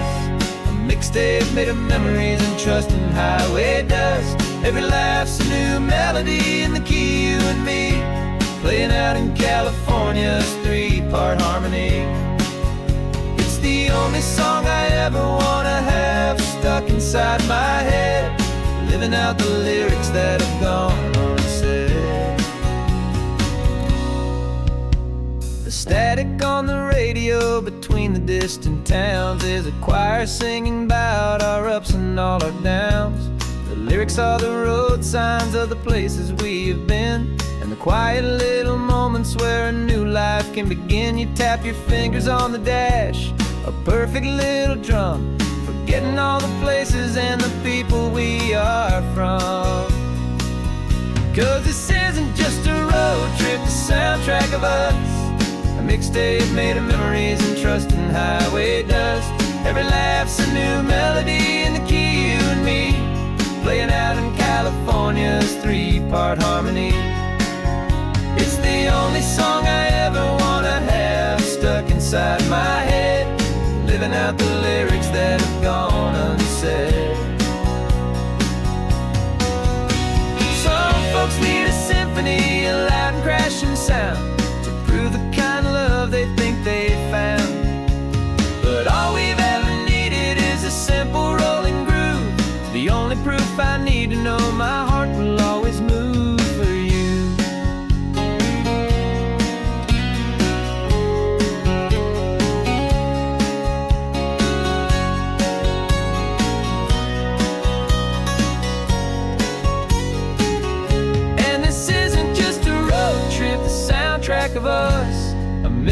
mixtape made of memories and trust and highway dust. Every laugh's a new melody in the key, you and me, playing out in California's three-part harmony. It's the only song I ever wanna have stuck inside my head, living out the lyrics that have gone unsaid. The static on the radio between the distant towns is a choir singing about our ups and all our downs. The lyrics are the road signs of the places we have been, and the quiet little moments where a new life can begin. You tap your fingers on the dash, a perfect little drum, forgetting all the places and the people we are from. 'Cause this isn't just a road trip, the soundtrack of us, a mixtape made of memories and trust and highway dust. Every laugh's a new melody in the key, you and me, playing out in California's three-part harmony. It's the only song I ever wanna have stuck inside my head, living out the lyrics that have gone unsaid. Some folks need a symphony, a loud and crashing sound, to prove the kind of love they think they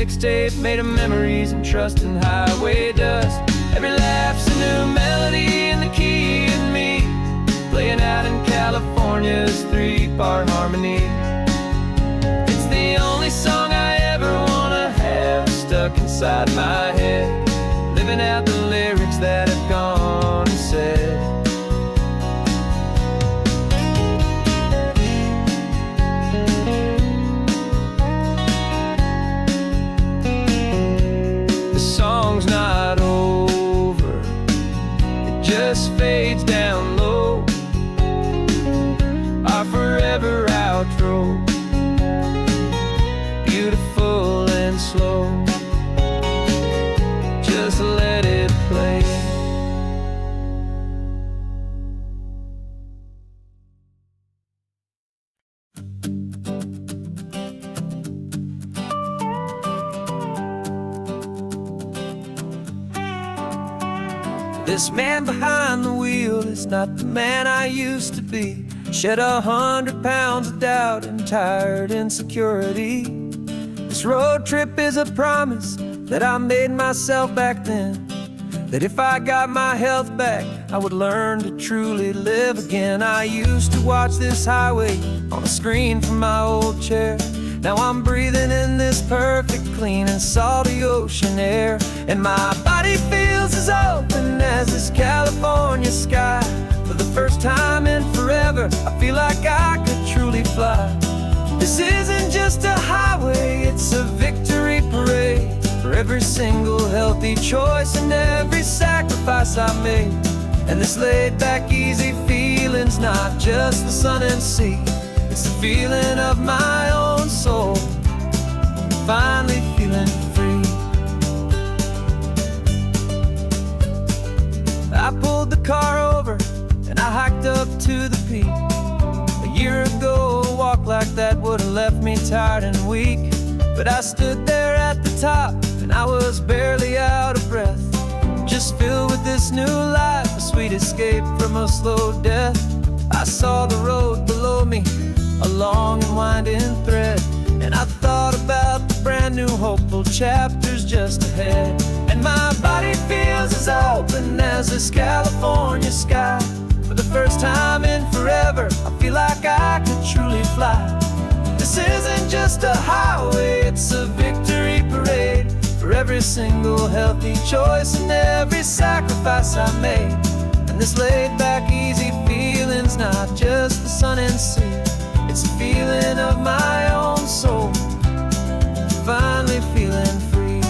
mixtape made of memories and trust in highway dust. Every laugh's a new melody in the key and me, playing out in California's 3-part harmony. It's the only song I ever wanna have stuck inside my head, living out the lyrics that have gone unsaid. The song's not over, it just fades down low, our forever outro, beautiful and slow. Just let it play. This man behind the wheel is not the man I used to be. Shed 100 pounds of doubt and tired insecurity. This road trip is a promise that I made myself back then, that if I got my health back, I would learn to truly live again. I used to watch this highway on a screen from my old chair. Now I'm breathing in this perfect, clean and salty ocean air, and my body feels as open as this California sky. For the first time in forever, I feel like I could truly fly. This isn't just a highway, it's a victory parade for every single healthy choice and every sacrifice I made. And this laid back, easy feeling's not just the sun and sea, it's the feeling of my own soul, finally feeling free. I pulled the car over and I hiked up to the peak. A year ago, a walk like that would have left me tired and weak, but I stood there at the top and I was barely out of breath, just filled with this new life, a sweet escape from a slow death. I saw the road below me, a long and winding thread, and I thought about the brand new hopeful chapters just ahead. And my body feels as open as this California sky. For the first time in forever, I feel like I could truly fly. This isn't just a highway, it's a victory parade for every single healthy choice and every sacrifice I made. And this laid back, easy feeling's not just the sun and sea, it's a feeling of my own soul, finally feeling free.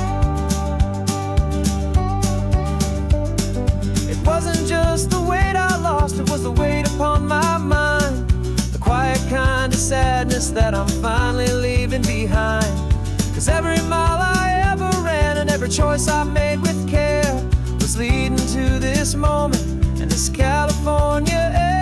It wasn't just the weight I lost, it was the weight upon my mind, the quiet kind of sadness that I'm finally leaving behind. 'Cause every mile I ever ran and every choice I made with care was leading to this moment and this California air.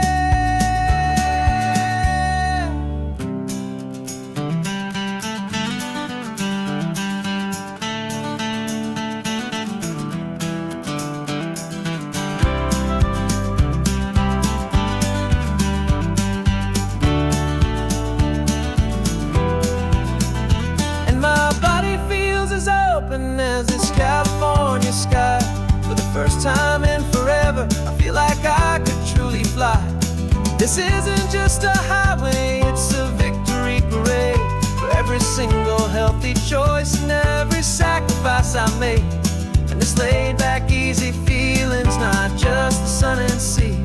As this California sky, for the first time in forever, I feel like I could truly fly. This isn't just a highway, it's a victory parade for every single healthy choice and every sacrifice I made. And this laid back, easy feeling's not just the sun and sea,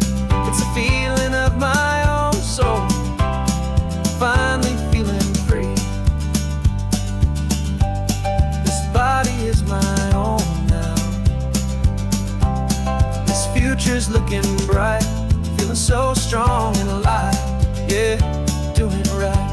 it's a feeling of my own soul, finally feeling free. Body is my own now. This future's looking bright, feeling so strong and alive. Yeah, doing it right.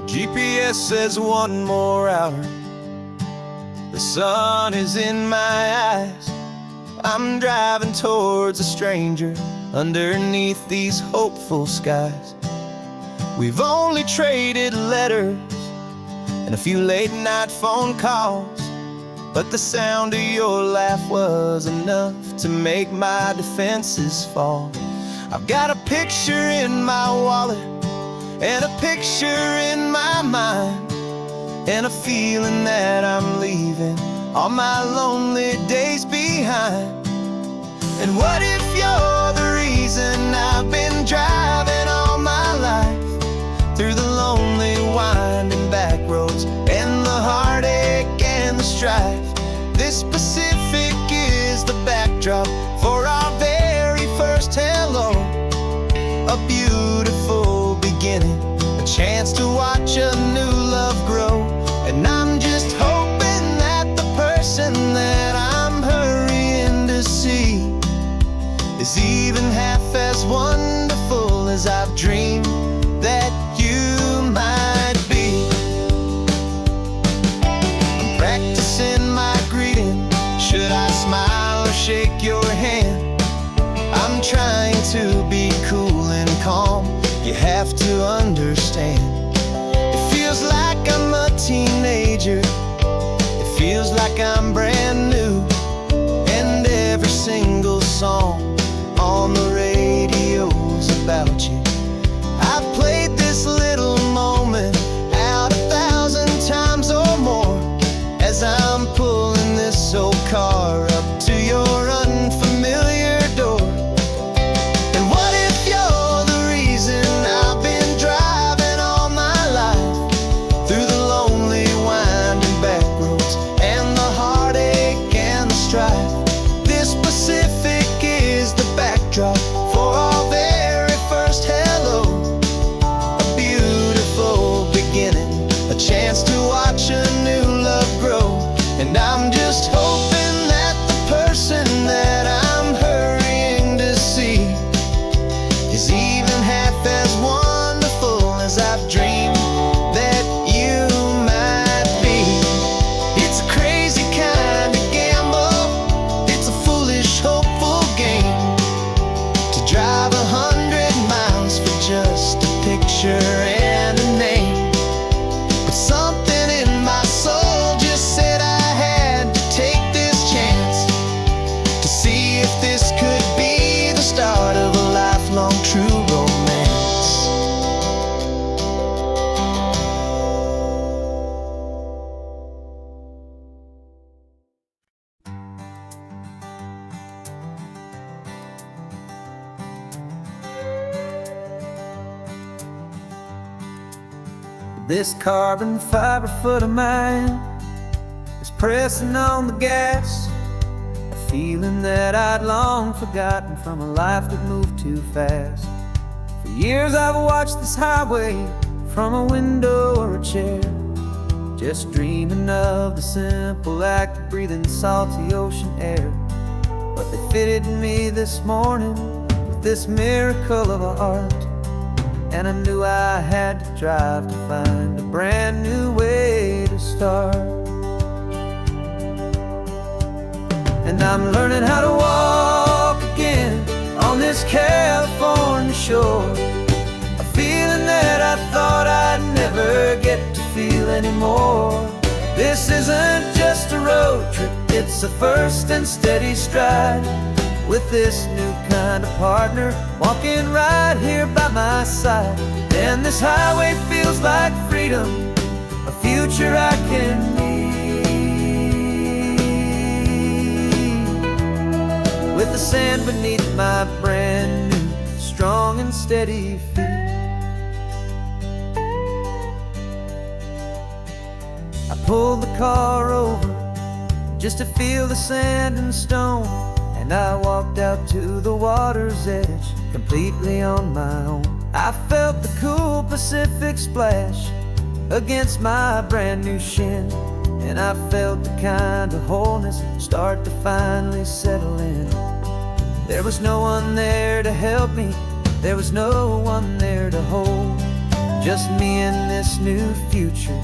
GPS says one more hour. The sun is in my eyes. I'm driving towards a stranger underneath these hopeful skies. We've only traded letters, and a few late night phone calls. But the sound of your laugh was enough to make my defenses fall. I've got a picture in my wallet and a picture in my mind, and a feeling that I'm leaving all my lonely days behind. And what if you're the reason I've been driving all my life, through the lonely winding back roads and the heartache and the strife? This Pacific is the backdrop for our very first hello. A beautiful beginning, a chance to watch a new love grow. And I'm just hoping that the person that I'm hurrying to see is even half as wonderful as I've dreamed that you might be. I'm practicing my greeting. Should I smile or shake your hand? I'm trying to be cool and calm. You have to understand. It feels like I'm a teenager. It feels like I'm brand new. And every single song on the radio's about you. I've played this little moment out 1,000 times or more, as I'm pulling this old car up to your unfamiliar door. And what if you're the reason I've been driving all my life, through the lonely winding back roads and the heartache and the strife? This Pacific is the backdrop for our very first hello. A beautiful beginning, a chance to watch a new love grow. And I'm just hoping that the person that I'm hurrying to see is even half as wonderful as I've dreamed that you might be. It's a crazy kind of gamble. It's a foolish, hopeful game, to drive 100 miles for just a picture and a name. But something in my soul just said I had to take this chance, to see if this could be the start of a lifelong true romance. This carbon fiber foot of mine is pressing on the gas, a feeling that I'd long forgotten from a life that moved too fast. For years I've watched this highway from a window or a chair, just dreaming of the simple act of breathing salty ocean air. But they fitted me this morning with this miracle of art, and I knew I had to drive to find a brand new way to start. And I'm learning how to walk again on this California shore, a feeling that I thought I'd never get to feel anymore. This isn't just a road trip, it's a first and steady stride, with this new kind of partner walking right here by my side. And this highway feels like freedom, a future I can need, with the sand beneath my brand new strong and steady feet. I pulled the car over just to feel the sand and stone, and I walked out to the water's edge completely on my own. I felt the cool Pacific splash against my brand new shin, and I felt the kind of wholeness start to finally settle in. There was no one there to help me, there was no one there to hold, just me and this new future,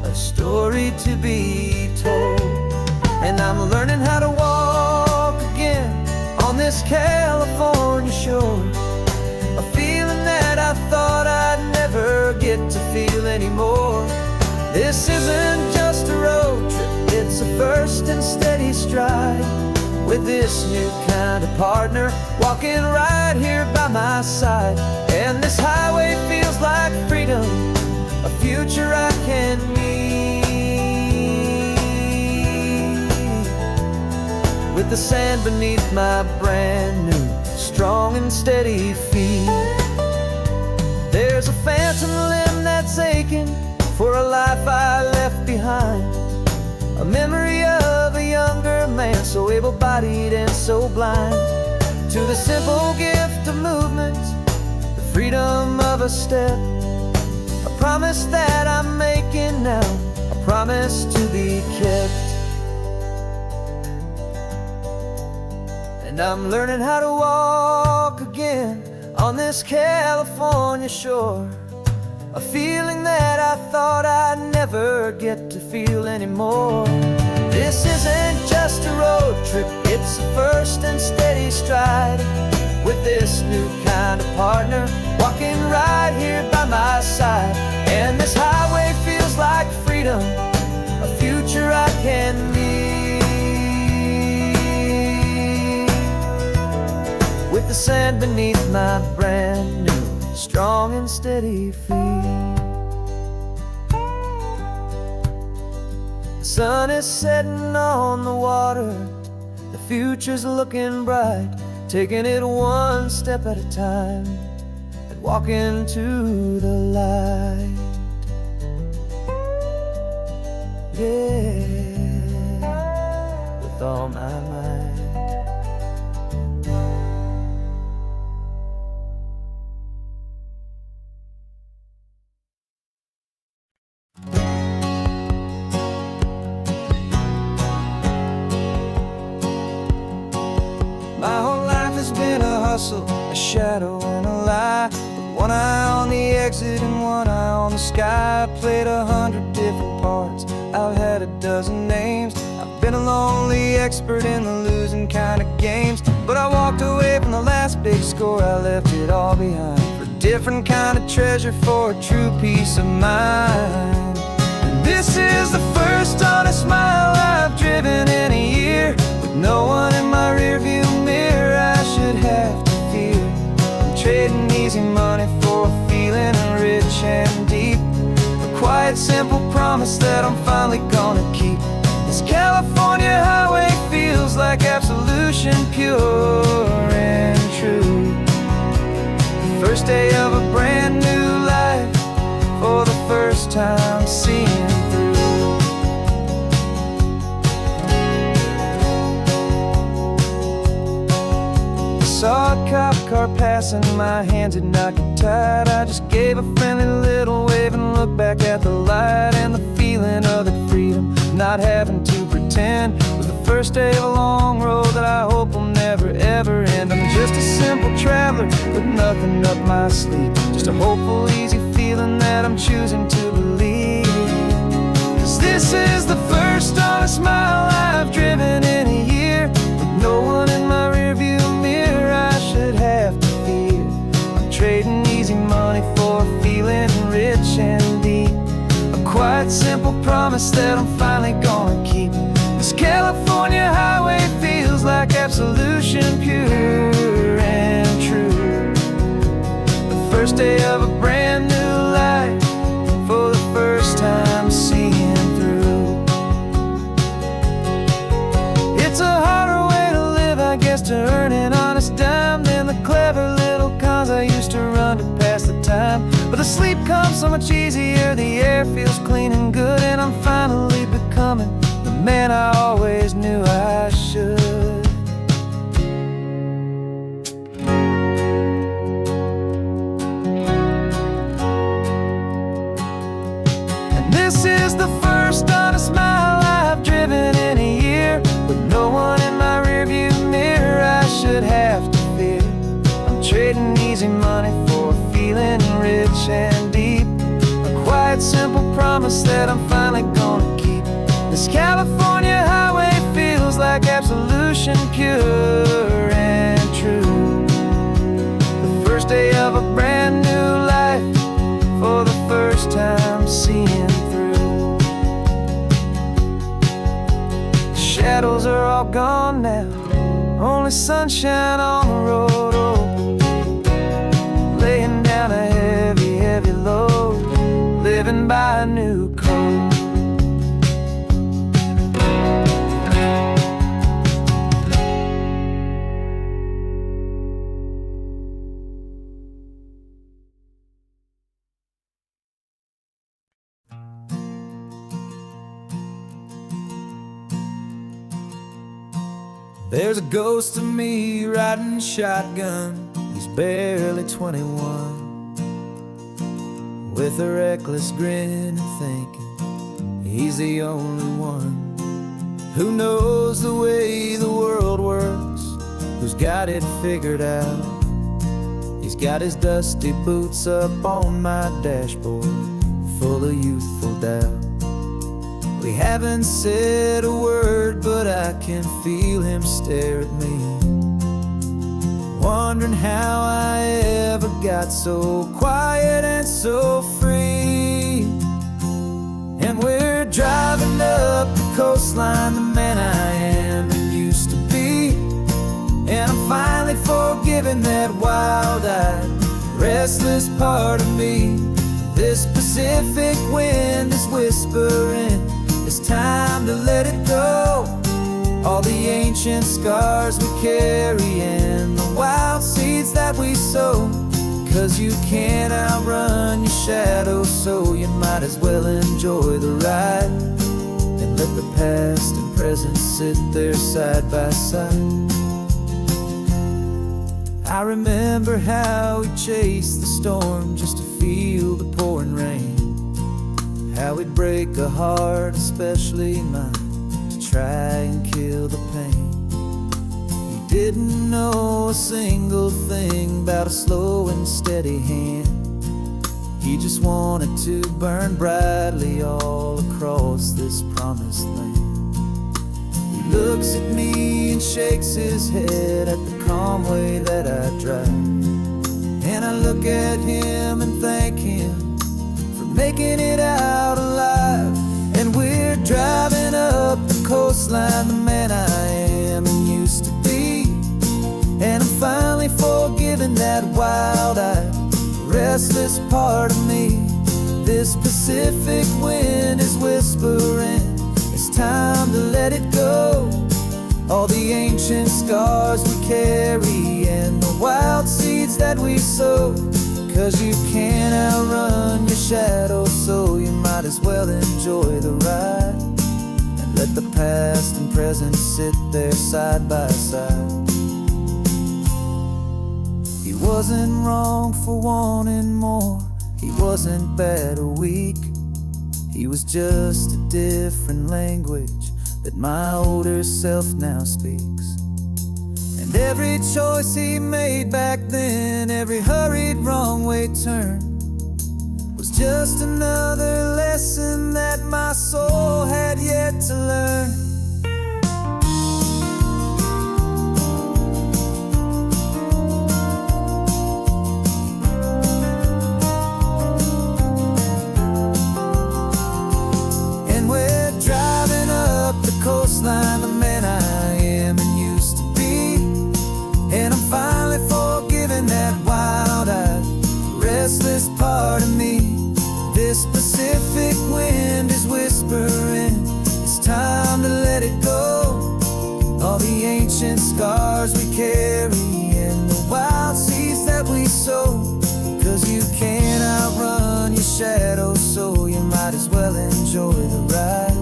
a story to be told. And I'm learning how to walk again on this California shore, a feeling that I thought I'd never get to feel anymore. This isn't just a road trip, it's a first and steady stride. With this new kind of partner walking right here by my side. And this highway feels like freedom, a future I can meet. With the sand beneath my brand new, strong and steady feet. There's a phantom limb that's aching for a life I left behind. A memory of a younger man, so able-bodied and so blind. To the simple gift of movement, the freedom of a step. A promise that I'm making now, a promise to be kept. And I'm learning how to walk again on this California shore. A feeling that I thought I'd never get to feel anymore. This isn't just a road trip, it's a first and steady stride. With this new kind of partner walking right here by my side. And this highway feels like freedom, a future I can meet. With the sand beneath my brand new, strong and steady feet. The sun is setting on the water, the future's looking bright. Taking it one step at a time and walking to the light. Yeah, with all my might. A shadow and a lie, with one eye on the exit and one eye on the sky. I played 100 different parts, I've had a dozen names. I've been a lonely expert in the losing kind of games. But I walked away from the last big score, I left it all behind for a different kind of treasure, for a true peace of mind. And this is the first honest mile I've driven in a year, with no one in my rearview mirror I should have to fear. I'm trading easy money for a feeling rich and deep, a quiet simple promise that I'm finally gonna keep. This California highway feels like absolution, pure and true. The first day of a brand new life, for the first time seeing through. Saw a cop car passing, my hands had not got tied. I just gave a friendly little wave and looked back at the light. And the feeling of that freedom, not having to pretend, was the first day of a long road that I hope will never ever end. I'm just a simple traveler with nothing up my sleeve, just a hopeful, easy feeling that I'm choosing to believe. 'Cause this is the first honest mile I've driven in a year, with no one in my rearview mirror I should have to fear. I'm trading easy money for a feeling rich and deep, a quiet simple promise that I'm finally gonna keep. This California highway feels like absolution, pure and true. The first day of a brand new life, for the first time seeing through. It's a harder way to live, I guess, to earn an honest dime than the clever little cons I used to run to pass the time. But the sleep comes so much easier, the air feels clean and good, and I'm finally becoming the man I always knew I should. And this is the first honest mile I've driven in a year, with no one in my rearview mirror I should have to fear. I'm trading easy money for a feeling rich and deep, a quiet simple promise that I'm finally gonna keep. This California highway feels like absolution, pure and true. The first day of a brand new life, for the first time seeing through. shadows are all gone now, only sunshine on the road. Oh, laying down a heavy, heavy load, living by a new code. There's a ghost of me riding shotgun. He's barely 21, with a reckless grin and thinking he's the only one who knows the way the world works, who's got it figured out. He's got his dusty boots up on my dashboard, full of youthful doubt. We haven't said a word, but I can feel him stare at me, wondering how I ever got so quiet and so free. And we're driving up the coastline, the man I am and used to be. And I'm finally forgiving that wild-eyed, restless part of me. This Pacific wind is whispering, it's time to let it go. All the ancient scars we carry and the wild seeds that we sow. 'Cause you can't outrun your shadow, so you might as well enjoy the ride and let the past and present sit there side by side. I remember how we chased the storm just to feel the pouring rain, how we'd break a heart, especially mine, to try and kill the pain. He didn't know a single thing about a slow and steady hand. He just wanted to burn brightly all across this promised land. He looks at me and shakes his head at the calm way that I drive, and I look at him and thank him making it out alive. And we're driving up the coastline, the man I am and used to be. And I'm finally forgiving that wild-eyed, restless part of me. This Pacific wind is whispering, it's time to let it go. All the ancient scars we carry and the wild seeds that we sow. 'Cause you can't outrun your shadow, so you might as well enjoy the ride and let the past and present sit there side by side. He wasn't wrong for wanting more, he wasn't bad or weak. He was just a different language that my older self now speaks. And every choice he made back then, every hurried wrong way turn, was just another lesson that my soul had yet to learn. And we're driving up the coastline, the man I am and used to be. And I'm finally forgiving that wild-eyed, restless part of me. This Pacific wind is whispering, it's time to let it go. All the ancient scars we carry and the wild seeds that we sow. 'Cause you can't outrun your shadow, so you might as well enjoy the ride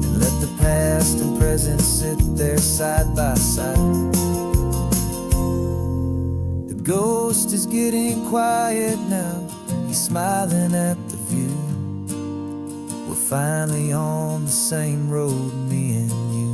and let the past and present sit there side by side. The ghost is getting quiet now, he's smiling at the view. We're finally on the same road, me and you.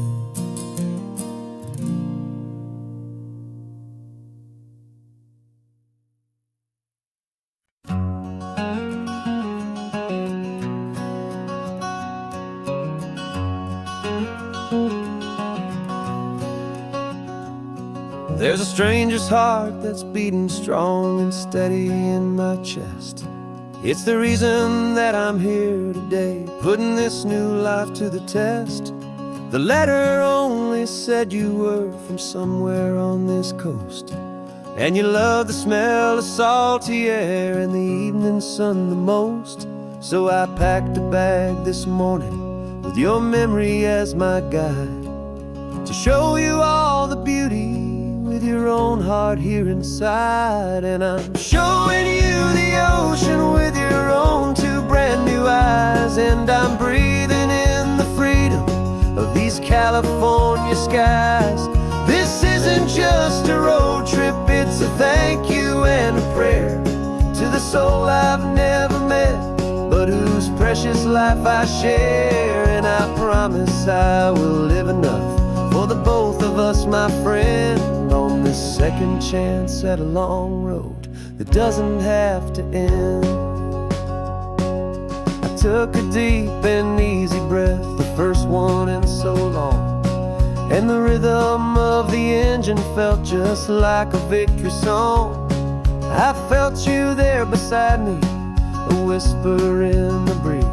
There's a stranger's heart that's beating strong and steady in my chest. It's the reason that I'm here today, putting this new life to the test. The letter only said you were from somewhere on this coast, and you love the smell of salty air and the evening sun the most. So I packed a bag this morning with your memory as my guide, to show you all the beauty with your own heart here inside. And I'm showing you the ocean with your own two brand new eyes, and I'm breathing in the freedom of these California skies. This isn't just a road trip, it's a thank you and a prayer to the soul I've never met, but whose precious life I share. And I promise I will live enough for the both of us, my friend, on this second chance at a long road that doesn't have to end. I took a deep and easy breath, the first one in so long, and the rhythm of the engine felt just like a victory song. I felt you there beside me, a whisper in the breeze,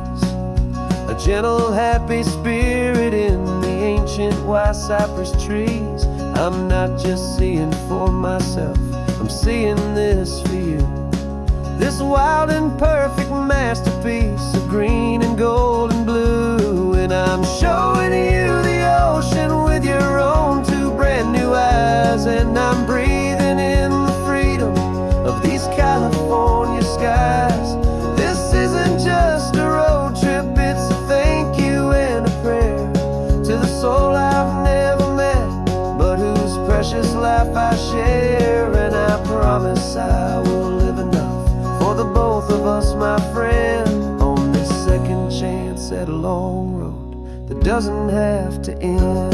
a gentle happy spirit in the ancient white cypress trees. I'm not just seeing for myself, I'm seeing this for you, this wild and perfect masterpiece of green and gold and blue. And I'm showing you the ocean with your own two brand new eyes, and I'm breathing in the freedom of these California skies. This isn't just a road trip, it's a thank you and a prayer to the soul I've never met, but whose precious life I share. And I promise I will live enough for the both of us, my friend, on this second chance at a long road that doesn't have to end.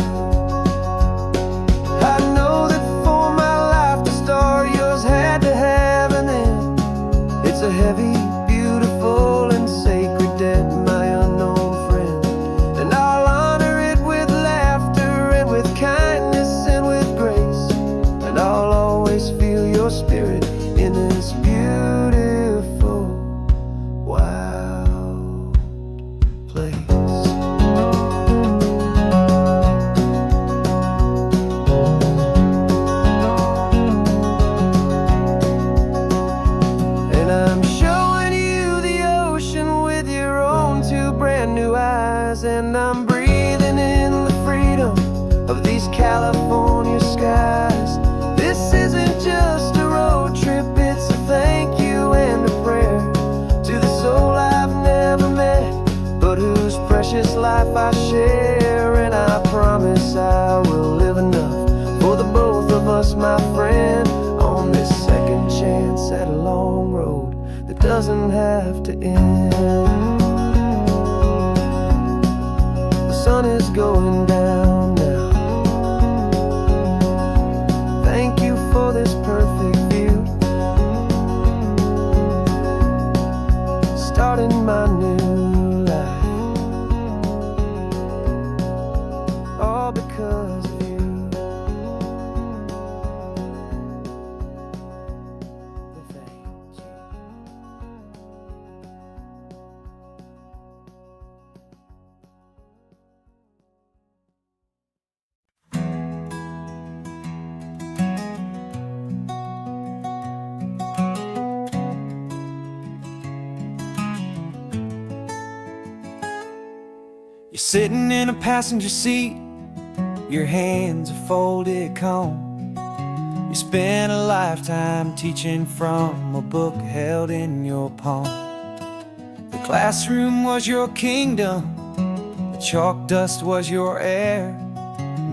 I know that for my life to start, yours had to have an end. It's a heavy, beautiful, and sacred debt, my unknown friend, and I'll honor it with laughter and with kindness and with grace, and I'll always feel your spirit in this beautiful, wild place. And I'm showing you the ocean with your own two brand new eyes, and I'm breathing in the freedom of these California skies. This isn't just a road trip, it's a thank you and a prayer to the soul I've never met, but whose precious life I share. And I promise I will live enough for the both of us, my friend, on this second chance at a long road that doesn't have to end. The sun is going down now. Thank you for this perfect view, starting my new life, all because of you. Thank you. You're sitting in a passenger seat, your hands are folded calm. You spent a lifetime teaching from a book held in your palm. The classroom was your kingdom, the chalk dust was your air.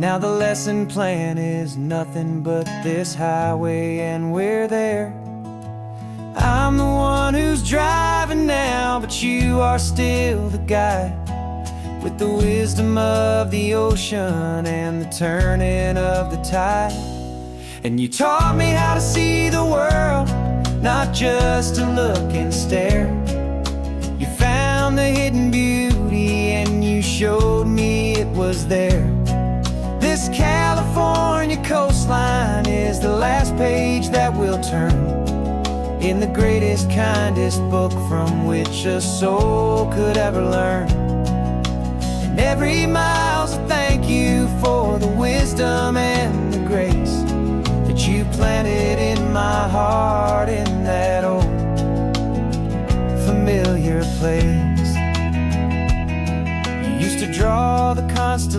Now the lesson plan is nothing but this highway, and we're there. I'm the one who's driving now, but you are still the guide, with the wisdom of the ocean and the turning of the tide. And you taught me how to see the world, not just to look and stare. You found the hidden beauty and you showed me it was there. This California coastline is the last page that we'll turn in the greatest, kindest book from which a soul could ever learn. And every mile's a thank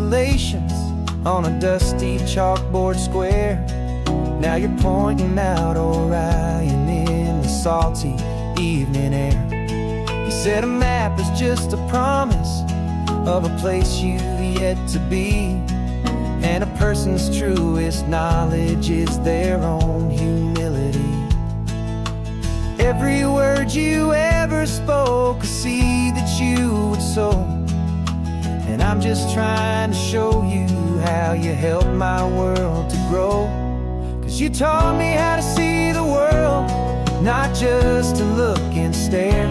congratulations on a dusty chalkboard square. Now you're pointing out Orion in the salty evening air. You said a map is just a promise of a place you've yet to be, and a person's truest knowledge is their own humility. Every word you ever spoke, a seed that you would sow, and I'm just trying to show you how you helped my world to grow. 'Cause you taught me how to see the world, not just to look and stare.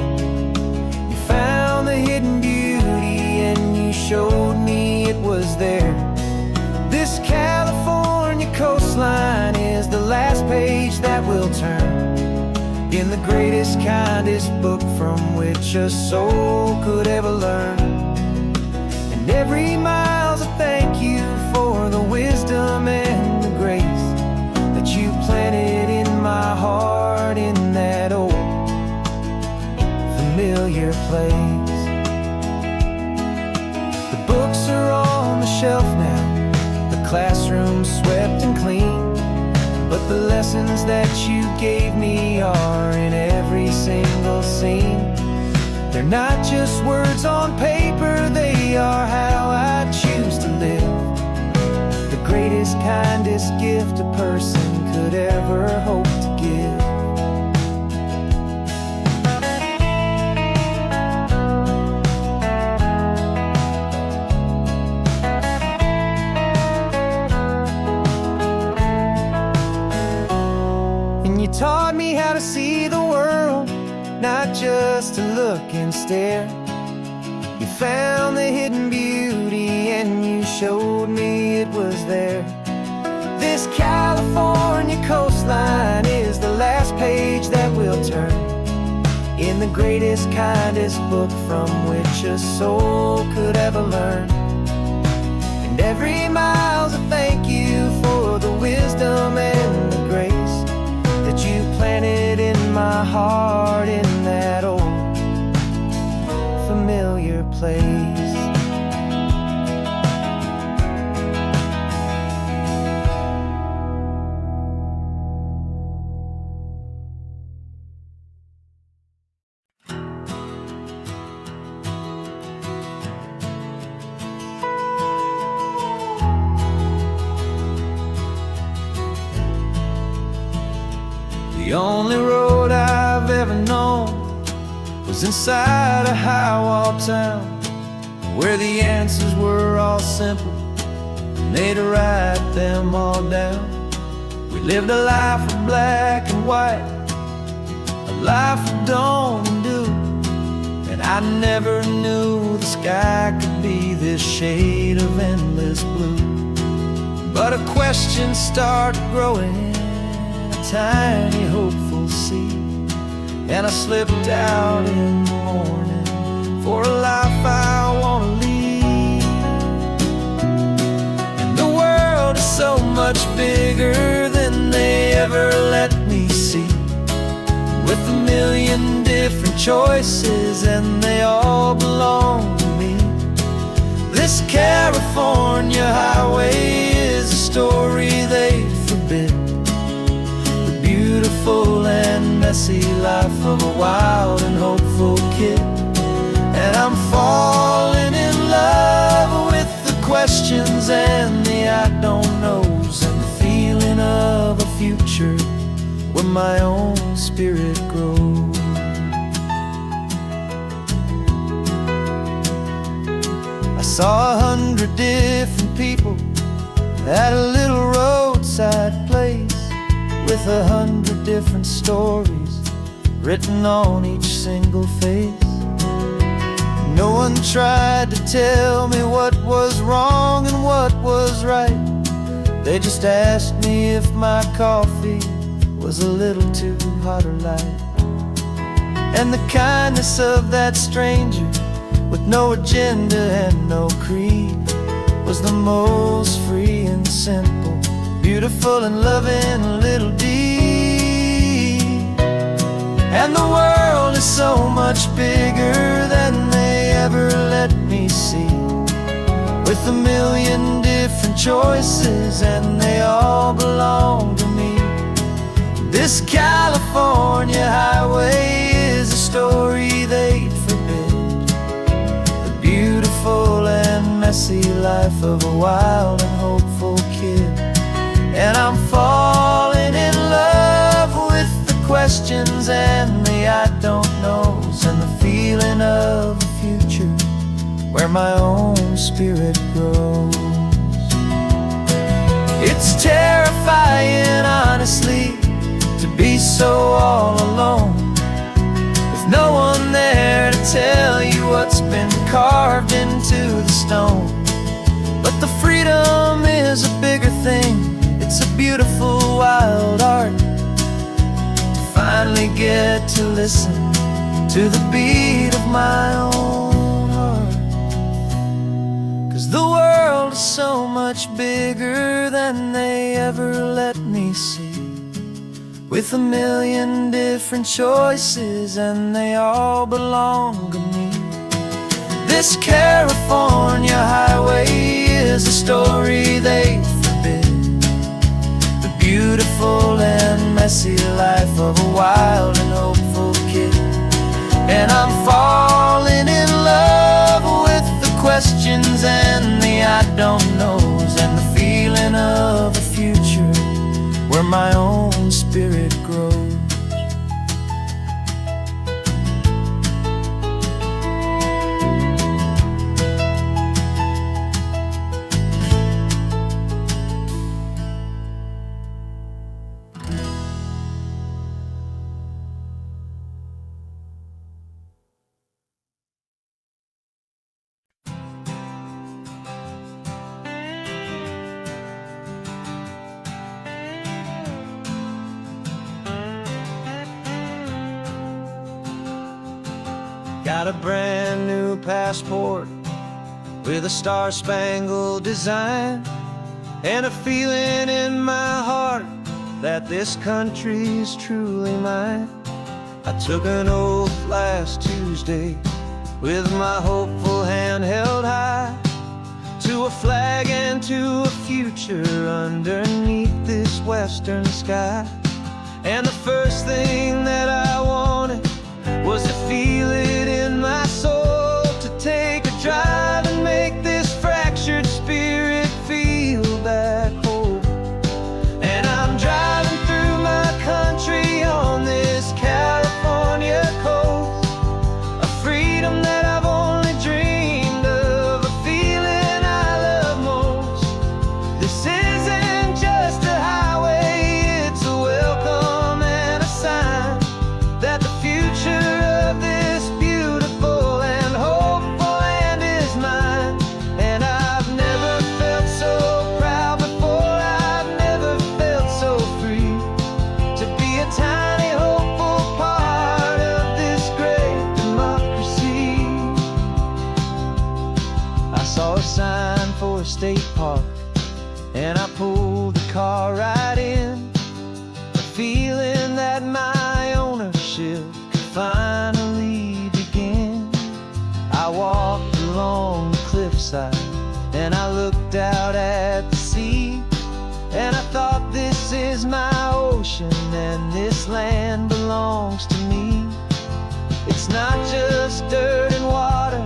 You found the hidden beauty and you showed me it was there. This California coastline is the last page that we'll turn in the greatest, kindest book from which a soul could ever learn. And every mile's a thank you for the wisdom and the grace that you planted in my heart in that old familiar place. The books are on the shelf now, the classroom swept and clean, but the lessons that you gave me are in every single scene. They're not just words on paper, they are how I choose to live. The greatest, kindest gift a person could ever hope to give. Taught me how to see the world, not just to look and stare. You found the hidden beauty and you showed me it was there. This California coastline is the last page that we'll turn in the greatest, kindest book from which a soul could ever learn. And every mile's a thank you for the wisdom and the grace that you planted in my heart in that old familiar place. The only road I've ever known was inside a high-wall town, where the answers were all simple and they'd write them all down. We lived a life of black and white, a life of dawn and dew, and I never knew the sky could be this shade of endless blue. But a question started growing, tiny hopeful seed, and I slipped out in the morning for a life I want to lead. And the world is so much bigger than they ever let me see, with a million different choices and they all belong to me. This California highway is a story they forbid, beautiful and messy life of a wild and hopeful kid. And I'm falling in love with the questions and the I don't knows, and the feeling of a future where my own spirit grows. I saw 100 different people at a little roadside place, with 100 different stories written on each single face. No one tried to tell me what was wrong and what was right. They just asked me if my coffee was a little too hot or light. And the kindness of that stranger, with no agenda and no creed, was the most free and simple, beautiful and loving a little deed. And the world is so much bigger than they ever let me see, with a million different choices, and they all belong to me. This California highway is a story they'd forbid, the beautiful and messy life of a wild and hopeful kid. And I'm falling in love with the questions and the I don't knows, and the feeling of a future where my own spirit grows. It's terrifying, honestly, to be so all alone, with no one there to tell you what's been carved into the stone. But the freedom is a bigger thing. It's a beautiful wild art to finally get to listen to the beat of my own heart. 'Cause the world is so much bigger than they ever let me see, with a million different choices, and they all belong to me. This California highway is a story they forbid, the beautiful and messy life of a wild and hopeful kid. And I'm falling in love with the questions and the I don't knows, and the feeling of a future where my own spirit grows. Got a brand new passport with a star-spangled design, and a feeling in my heart that this country's truly mine. I took an oath last Tuesday with my hopeful hand held high, to a flag and to a future underneath this western sky. And the first thing that I wanted was to feel it in my soul, to take a drive and make this fractured spirit feel back home. And I'm driving through my country on this California coast, a freedom that I've only dreamed of, a feeling I love most. This isn't just a highway, it's a welcome and a sign that the future of this beautiful and hopeful land is mine. And I've never felt so proud before, I've never felt so free, to be a tiny hopeful part of this great democracy. I saw a sign for a state park, and I pulled the car right in, a feeling that my ownership finally begin. I walked along the cliffside and I looked out at the sea, and I thought, this is my ocean and this land belongs to me. It's not just dirt and water,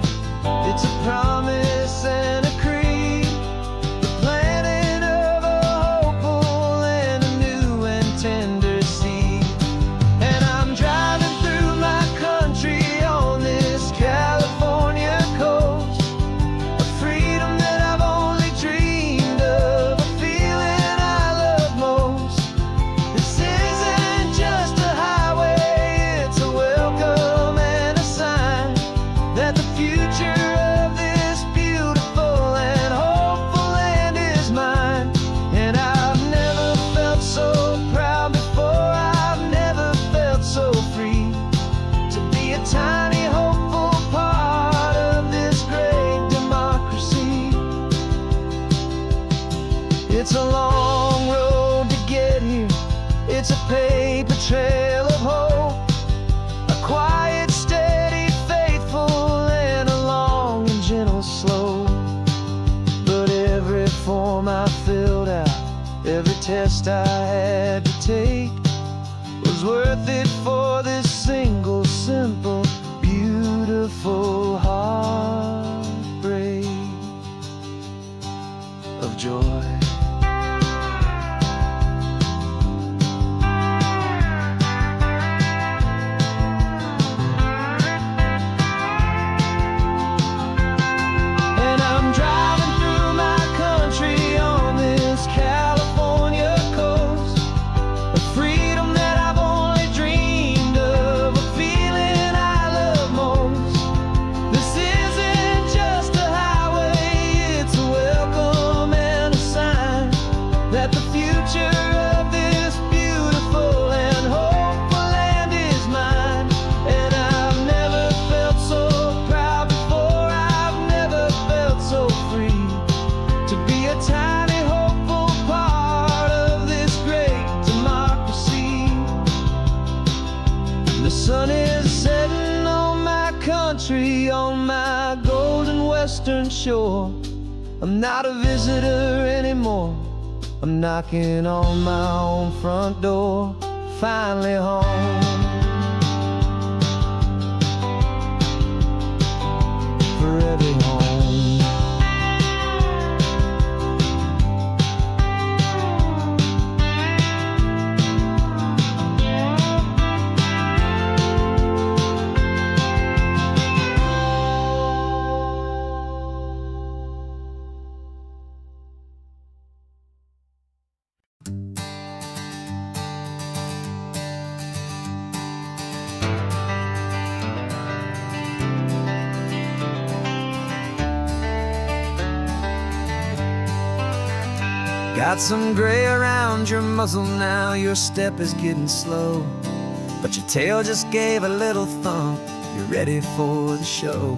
it's a promise and a creed, the planting of a hopeful and a new and tender seed. And I'm driving through my country on this California coast, a freedom that I've only dreamed of, a feeling I love most. This isn't just a highway, it's a welcome and a sign that the future of this beautiful and hopeful land is mine. And I've never felt so proud before, I've never felt so free, to be a tiny hopeful part of this great democracy. It's a long road to get here, it's a paper trail of hope, a quiet, steady, faithful, and a long and gentle slope. Every test I had to take was worth it for this single, simple, beautiful heartbreak of joy. On my golden western shore, I'm not a visitor anymore. I'm knocking on my own front door, finally home. For every home. Got some gray around your muzzle now, your step is getting slow, but your tail just gave a little thump, you're ready for the show.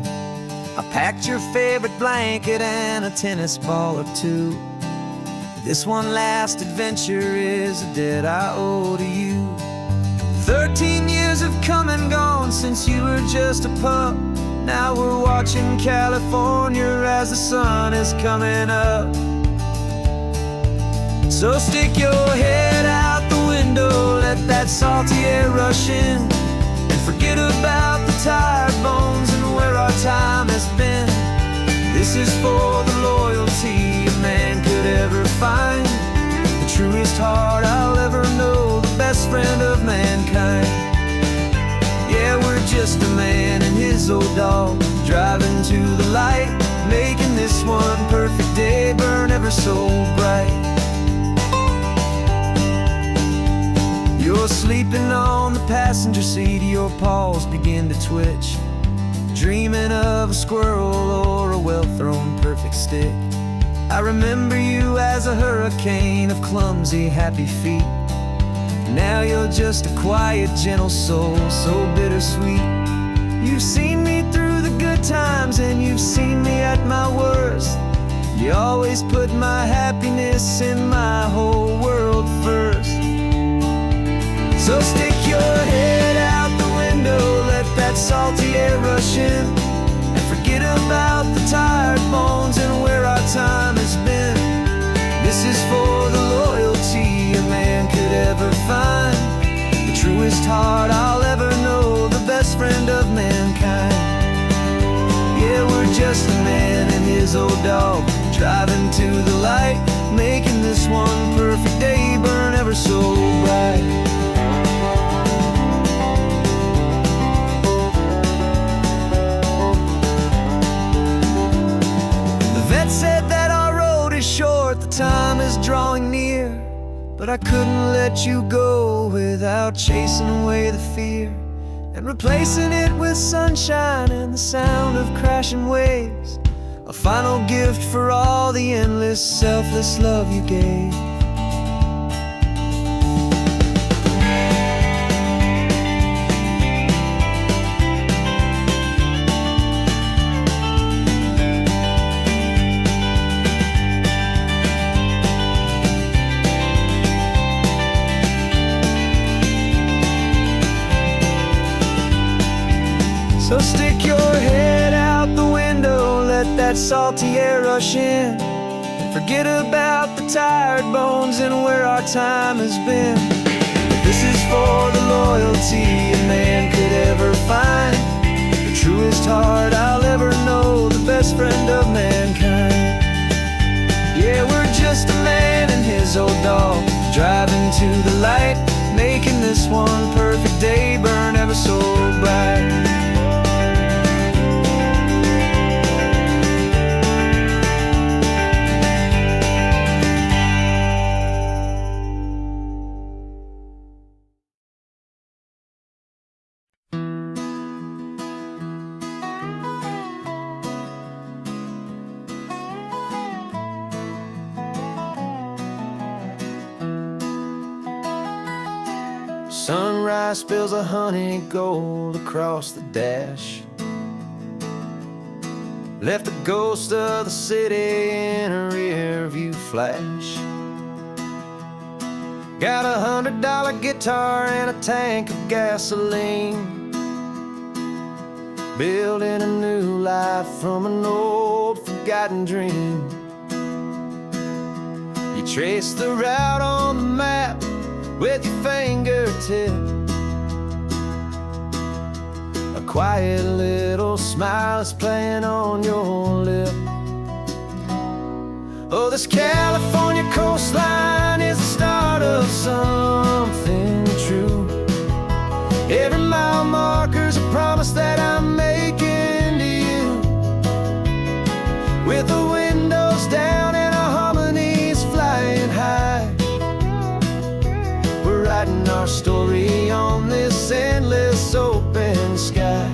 I packed your favorite blanket and a tennis ball or two. This one last adventure is a debt I owe to you. 13 years have come and gone since you were just a pup. Now we're watching California as the sun is coming up. So stick your head out the window, let that salty air rush in, and forget about the tired bones and where our time has been. This is for the loyalty a man could ever find, the truest heart I'll ever know, the best friend of mankind. Yeah, we're just a man and his old dog, driving to the light, making this one perfect day burn ever so bright. You're sleeping on the passenger seat, your paws begin to twitch, dreaming of a squirrel or a well-thrown perfect stick. I remember you as a hurricane of clumsy, happy feet. Now you're just a quiet, gentle soul, so bittersweet. You've seen me through the good times and you've seen me at my worst. You always put my happiness in my whole world first. So stick your head out the window, let that salty air rush in, and forget about the tired bones and where our time has been. This is for the loyalty a man could ever find, the truest heart I'll ever know, the best friend of mankind. Yeah, we're just a man and his old dog, driving to the light, making this one perfect day burn ever so bright. Said that our road is short, the time is drawing near, but I couldn't let you go without chasing away the fear and replacing it with sunshine and the sound of crashing waves, a final gift for all the endless, selfless love you gave. So stick your head out the window, let that salty air rush in, and Forget about the tired bones and where our time has been. This is for the loyalty a man could ever find, the truest heart I'll ever know, the best friend of mankind. Yeah, we're just a man and his old dog, driving to the light, making this one perfect day burn ever so bright. Sunrise spills a honey gold across the dash, left the ghost of the city in a rear view flash. Got $100 guitar and a tank of gasoline, building a new life from an old forgotten dream. You trace the route on the map with your fingertip, a quiet little smile is playing on your lip. Oh, this California coastline is the start of something true. Every mile marker's a promise that I'm making to you, with the windows down and our harmonies flying high. Writing our story on this endless open sky.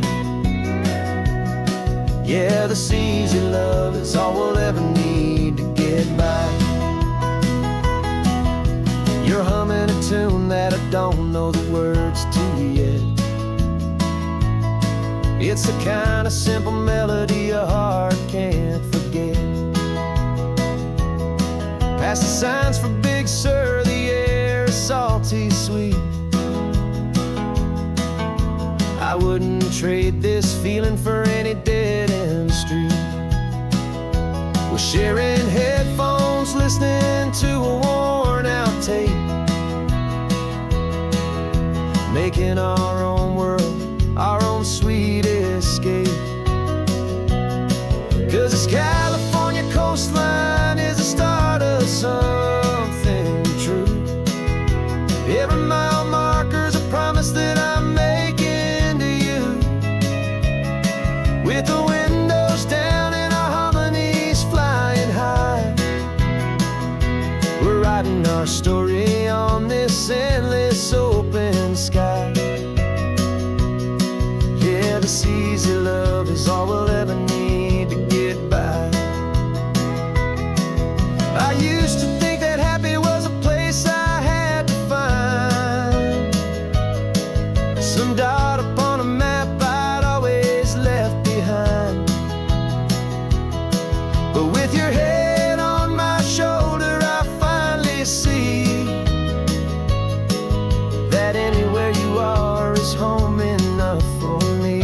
Yeah, this easy love is all we'll ever need to get by. You're humming a tune that I don't know the words to yet. It's the kind of simple melody a heart can't forget. Past the signs for Big Sur, the air is salty sweet. I wouldn't trade this feeling for any dead-end street. We're sharing headphones, listening to a worn-out tape, making our own world, our own sweet escape. 'Cause this California coastline is the start of something true. Every mile marker's a promise that I'm making to you, with the windows down and our harmonies flying high. We're writing our story on this endless open sky. Yeah, this easy love is all we'll ever need to get by. I used to think that happy was a place I had to find, some dot upon a map I'd always left behind. But with your head on my shoulder, I finally see that anywhere you are is home enough for me.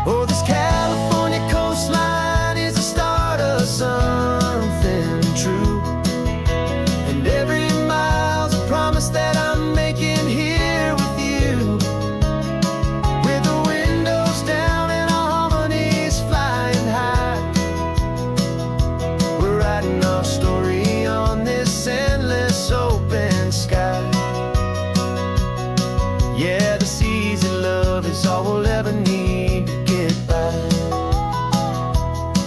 Oh, this California coastline is the start of something true, and every mile's a promise that I'm making here with you, with the windows down and our harmonies flying high. We're writing our story on this endless open sky. Yeah, this easy love is all we'll ever need to get by.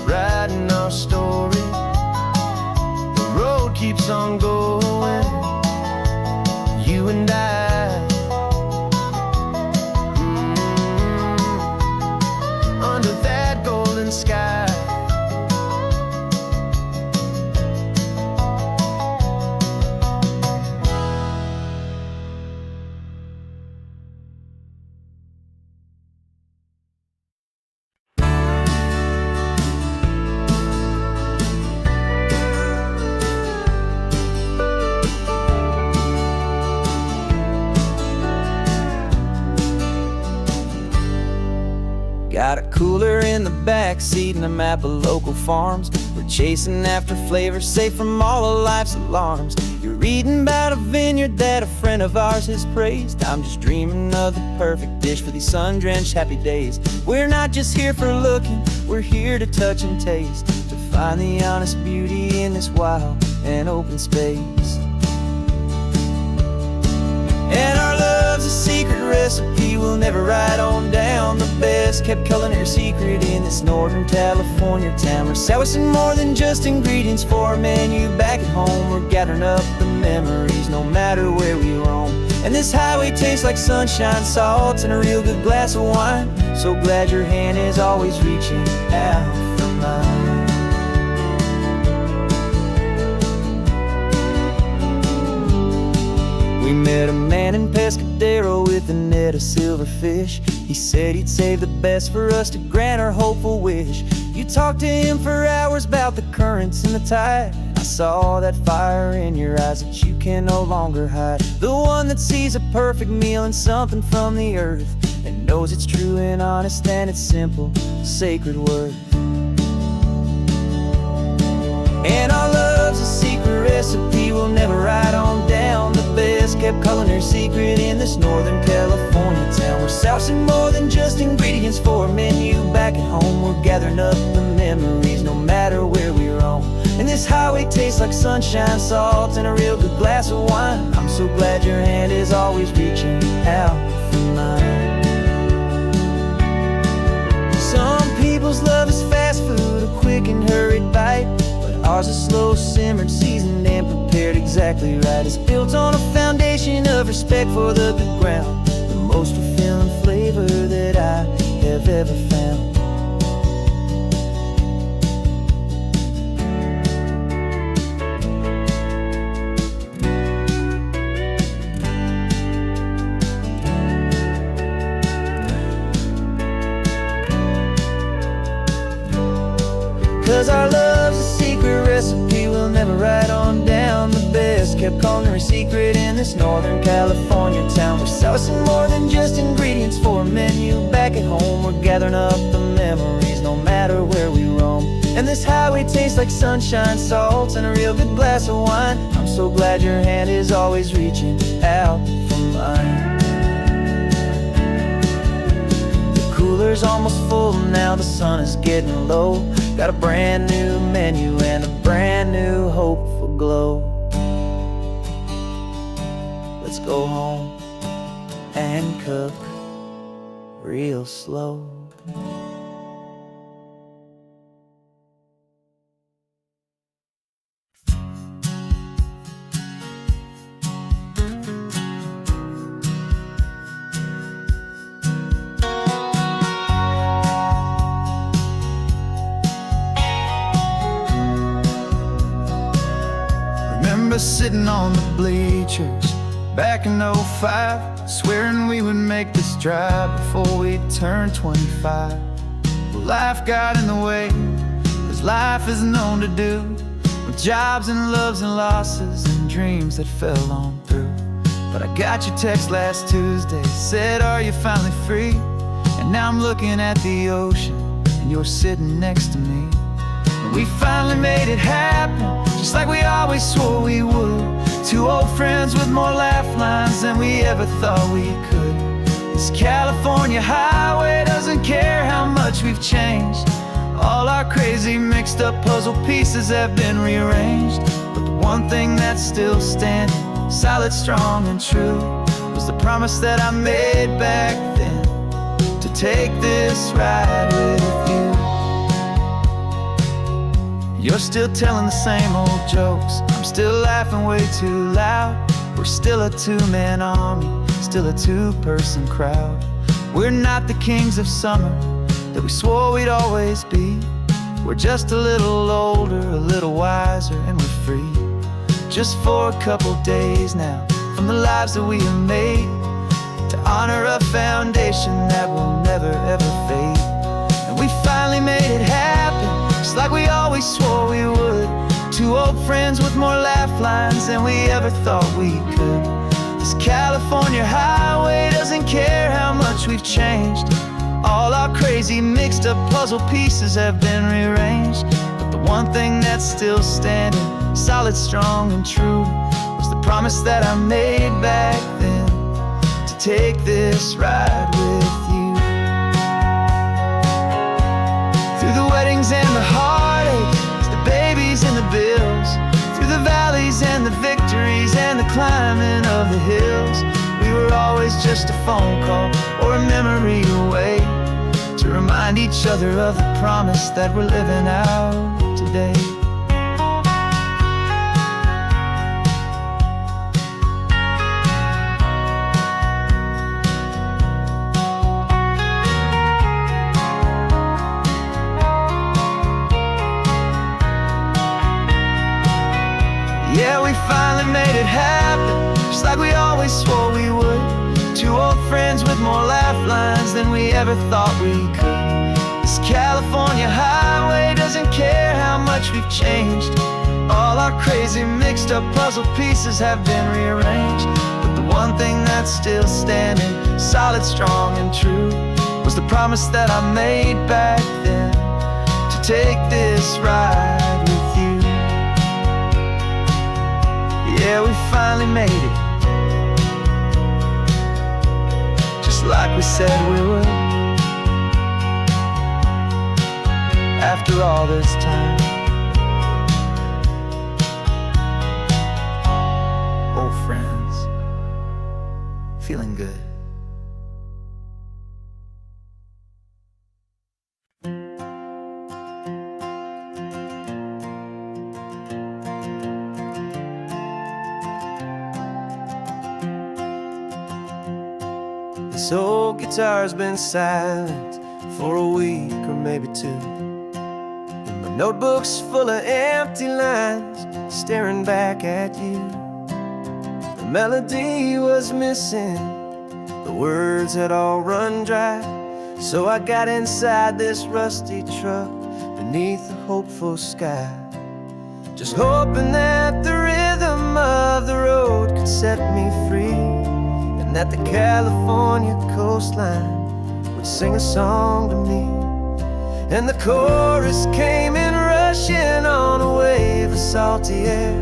Writing our story, the road keeps on going, you and I. Under that golden sky. backseat in a map of local farms. We're chasing after flavor safe from all of life's alarms. You're reading about a vineyard that a friend of ours has praised. I'm just dreaming of the perfect dish for these sun-drenched happy days. We're not just here for looking, we're here to touch and taste, to find the honest beauty in this wild and open space. And our love's a secret recipe we'll never write on down. The best kept culinary secret in this Northern California town. We're sourcing more than just ingredients for a menu back at home. We're gathering up the memories no matter where we roam. And this highway tastes like sunshine, salt, and a real good glass of wine. So glad your hand is always reaching out for mine. We met a man in Pescadero with a net of silverfish. He said he'd save the best for us to grant our hopeful wish. You talked to him for hours about the currents and the tide. I saw that fire in your eyes that you can no longer hide. The one that sees a perfect meal and something from the earth, and knows it's true and honest and it's simple, sacred worth. And our love's a secret recipe we'll never write on down. The best kept culinary secret in this Northern California town. We're sourcing more than just ingredients for a menu back at home. We're gathering up the memories no matter where we roam. And this highway tastes like sunshine, salt, and a real good glass of wine. I'm so glad your hand is always reaching out for mine. Some people's love is fast food, a quick and hurried bite. Ours is slow simmered, seasoned and prepared exactly right. It's built on a foundation of respect for the good ground, the most fulfilling flavor that I have ever found. 'Cause our love's a secret recipe we'll never write on down. The best kept culinary secret in this Northern California town. We're sourcing more than just ingredients for a menu back at home. We're gathering up the memories no matter where we roam. And this highway tastes like sunshine, salt, and a real good glass of wine. I'm so glad your hand is always reaching out for mine. The cooler's almost full now, the sun is getting low. Got a brand new menu and a brand new hopeful glow. Let's go home and cook real slow. Sitting on the bleachers back in '05, swearing we would make this drive before we turned 25. Well, life got in the way, as life is known to do, with jobs and loves and losses and dreams that fell on through. But I got your text last Tuesday, said, are you finally free? And now I'm looking at the ocean, and you're sitting next to me. And we finally made it happen, just like we always swore we would. Two old friends with more laugh lines than we ever thought we could. This California highway doesn't care how much we've changed. All our crazy mixed up puzzle pieces have been rearranged. But the one thing that's still standing, solid, strong, and true, was the promise that I made back then, to take this ride with you. You're still telling the same old jokes, I'm still laughing way too loud. We're still a two-man army, still a two-person crowd. We're not the kings of summer that we swore we'd always be. We're just a little older, a little wiser, and we're free. Just for a couple days now, from the lives that we have made, to honor a foundation that will never ever fade. And we finally made it happen, just like we always swore we would. Two old friends with more laugh lines than we ever thought we could. This California highway doesn't care how much we've changed. All our crazy mixed up puzzle pieces have been rearranged, but the one thing that's still standing, solid, strong, and true, was the promise that I made back then, to take this ride with you. Through the weddings and the heartaches, the babies and the bills, through the valleys and the victories and the climbing of the hills, we were always just a phone call or a memory away, to remind each other of the promise that we're living out today. Yeah, we finally made it happen, just like we always swore we would. Two old friends with more laugh lines than we ever thought we could. This California highway doesn't care how much we've changed. All our crazy mixed up puzzle pieces have been rearranged, but the one thing that's still standing, solid, strong, and true, was the promise that I made back then, to take this ride with you. Yeah, we finally made it, just like we said we would. After all this time, old friends, feeling good. This old guitar's been silent for a week or maybe two, and my notebook's full of empty lines staring back at you. The melody was missing, the words had all run dry, so I got inside this rusty truck beneath a hopeful sky, just hoping that the rhythm of the road could set me free, and that the California coastline would sing a song to me. And the chorus came in rushing on a wave of salty air,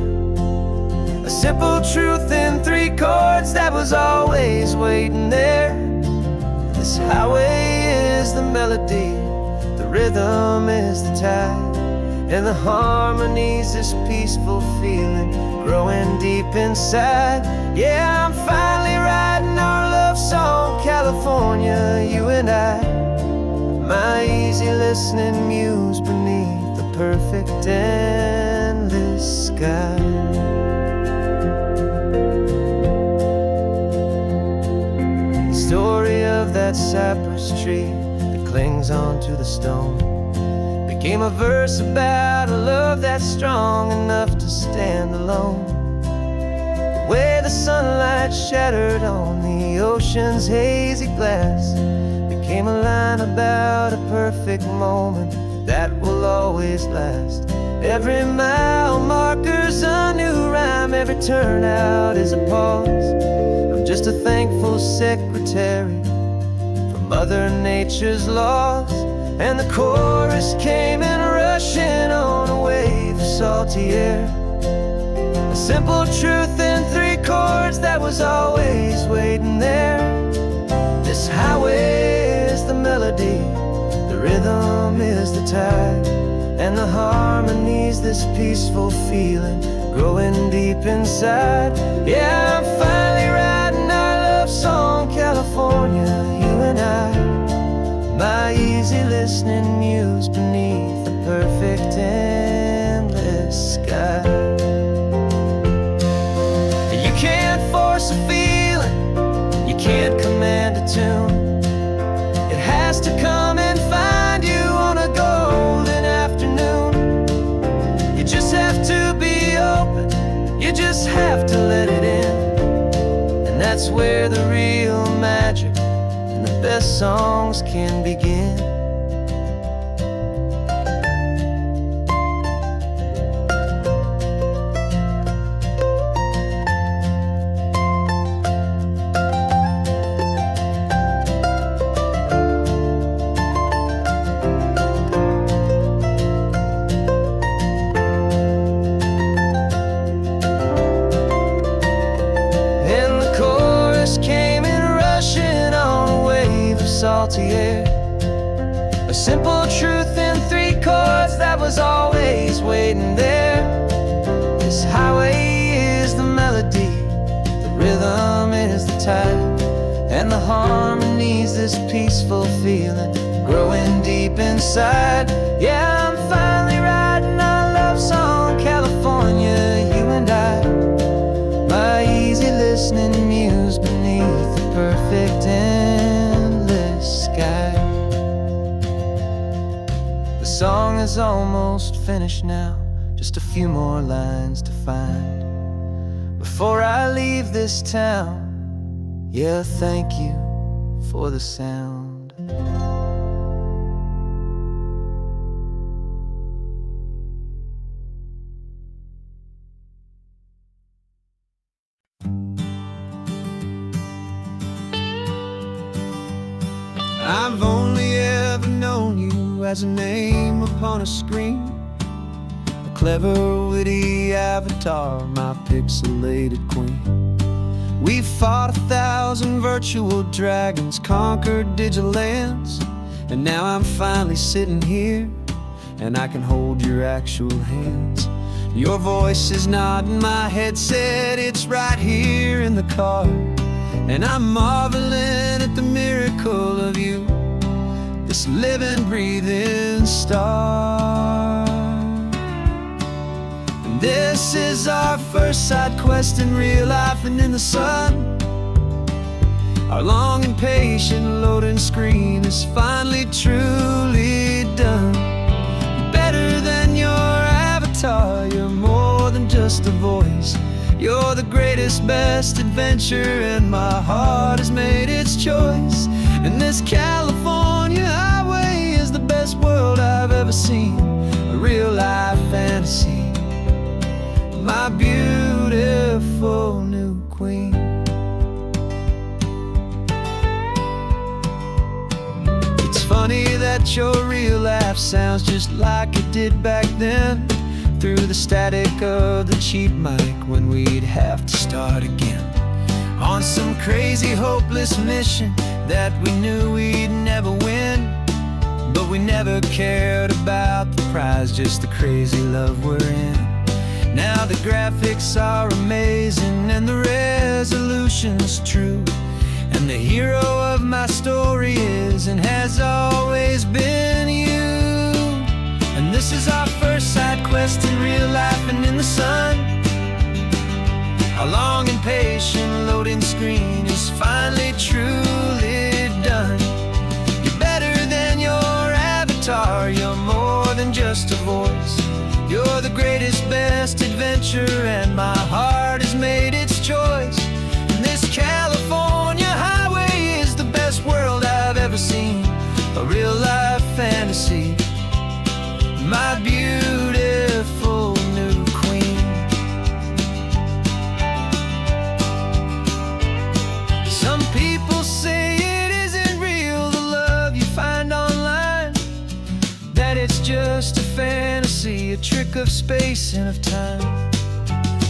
a simple truth in three chords that was always waiting there. This highway is the melody, the rhythm is the tide, and the harmony's this peaceful feeling growing deep inside. Yeah, I'm finally writing our love song, California, you and I, my easy listening muse beneath the perfect endless sky. The story of that cypress tree that clings onto the stone became a verse about a love that's strong enough to stand alone. The way the sunlight shattered on the ocean's hazy glass became a line about a perfect moment that will always last. Every mile marker's a new rhyme, every turnout is a pause. I'm just a thankful secretary for Mother Nature's laws. And the chorus came in rushing on a wave of salty air, a simple truth in three chords that was always waiting there. This highway is the melody, the rhythm is the tide, and the harmony's this peaceful feeling growing deep inside. Yeah, I'm finally writing our love song, California, you and I, my easy listening muse beneath the perfect endless sky. You can't force a feeling, you can't command a tune. It has to come and find you on a golden afternoon. You just have to be open, you just have to let it in, and that's where the real magic, the best songs can begin. salty air. A simple truth in 3 chords that was always waiting there. This highway is the melody, the rhythm is the tide, and the harmony's this peaceful feeling growing deep inside. Yeah, I'm finally writing our love song, California, you and I. My easy listening muse beneath the perfect endless sky. The song is almost finished now, just a few more lines to find before I leave this town. Yeah, thank you for the sound. I've only ever known you as a name upon a screen, a clever, witty avatar, my pixelated queen. We fought 1,000 virtual dragons, conquered digital lands, and now I'm finally sitting here, and I can hold your actual hands. Your voice is not in my headset, it's right here in the car, and I'm marveling at the miracle of you, this living, breathing star. And this is our first side quest in real life and in the sun. Our long and patient loading screen is finally truly done. You're better than your avatar, you're more than just a voice. You're the greatest, best adventure, and my heart has made its choice. And this California highway is the best world I've ever seen, a real life fantasy, my beautiful new queen. It's funny that your real life sounds just like it did back then, through the static of the cheap mic when we'd have to start again on some crazy hopeless mission that we knew we'd never win. But we never cared about the prize, just the crazy love we're in. Now the graphics are amazing and the resolution's true, and the hero of my story is and has always been you. And this is our first side quest in real life and in the sun. Our long and patient loading screen is finally truly done. You're better than your avatar, you're more than just a voice. You're the greatest, best adventure, and my heart has made its choice. And this California highway is the best world I've ever seen, a real life fantasy, my beautiful new queen. Some people say it isn't real, the love you find online, that it's just a fantasy, a trick of space and of time.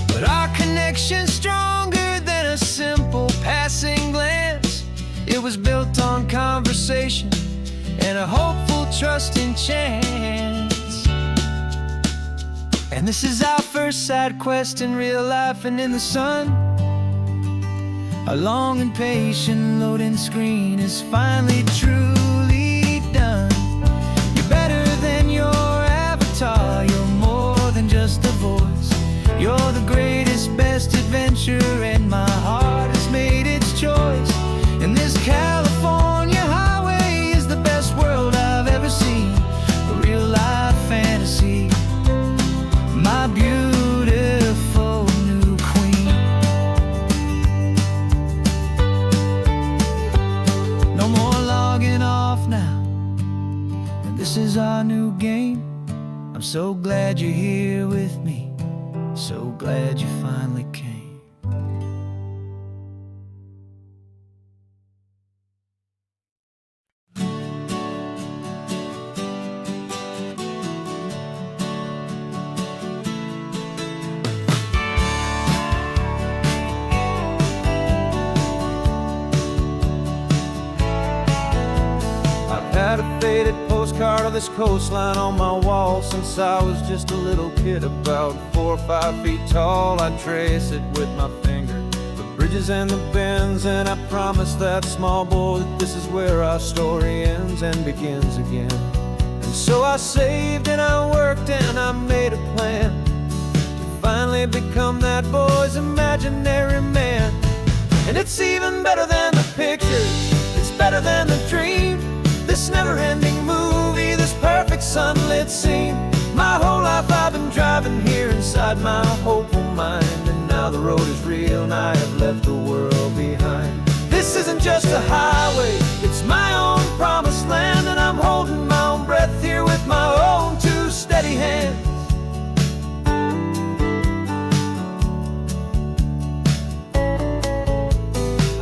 But our connection's stronger than a simple passing glance. It was built on conversation and a hopeful, trusting chance. And this is our first side quest in real life and in the sun. Our long and patient loading screen is finally truly done. You're better than your avatar, you're more than just a voice. You're the greatest, best adventure, and my heart has made its choice. And this California highway is the best world I've ever seen, a real life fantasy, my beautiful new queen. No more logging off now, and this is our new game. I'm so glad you're here with me, so glad you finally came. this coastline on my wall since I was just a little kid, about 4 or 5 feet tall. I trace it with my finger, the bridges and the bends, and I promise that small boy that this is where our story ends and begins again. And so I saved and I worked and I made a plan to finally become that boy's imaginary man. And it's even better than the pictures, it's better than the dream, this never-ending movie, this perfect sunlit scene. My whole life I've been driving here inside my hopeful mind, and now the road is real and I have left the world behind. This isn't just a highway, it's my own promised land, and I'm holding my own breath here with my own 2 steady hands.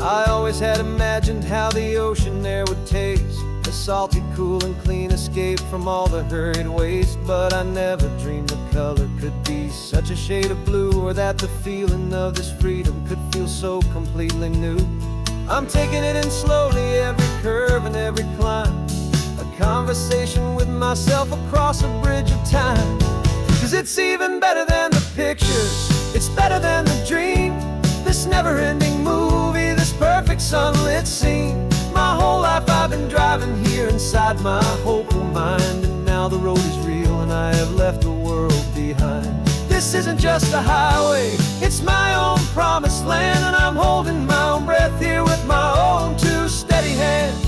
I always had imagined how the ocean air would taste, a salty, cool and clean escape from all the hurried waste. But I never dreamed the color could be such a shade of blue, or that the feeling of this freedom could feel so completely new. I'm taking it in slowly, every curve and every climb, a conversation with myself across a bridge of time. 'Cause it's even better than the pictures, it's better than the dream, this never-ending movie, this perfect sunlit scene. My whole life I've been driving here inside my hopeful mind, and now the road is real and I have left the world behind. This isn't just a highway, it's my own promised land, and I'm holding my own breath here with my own 2 steady hands.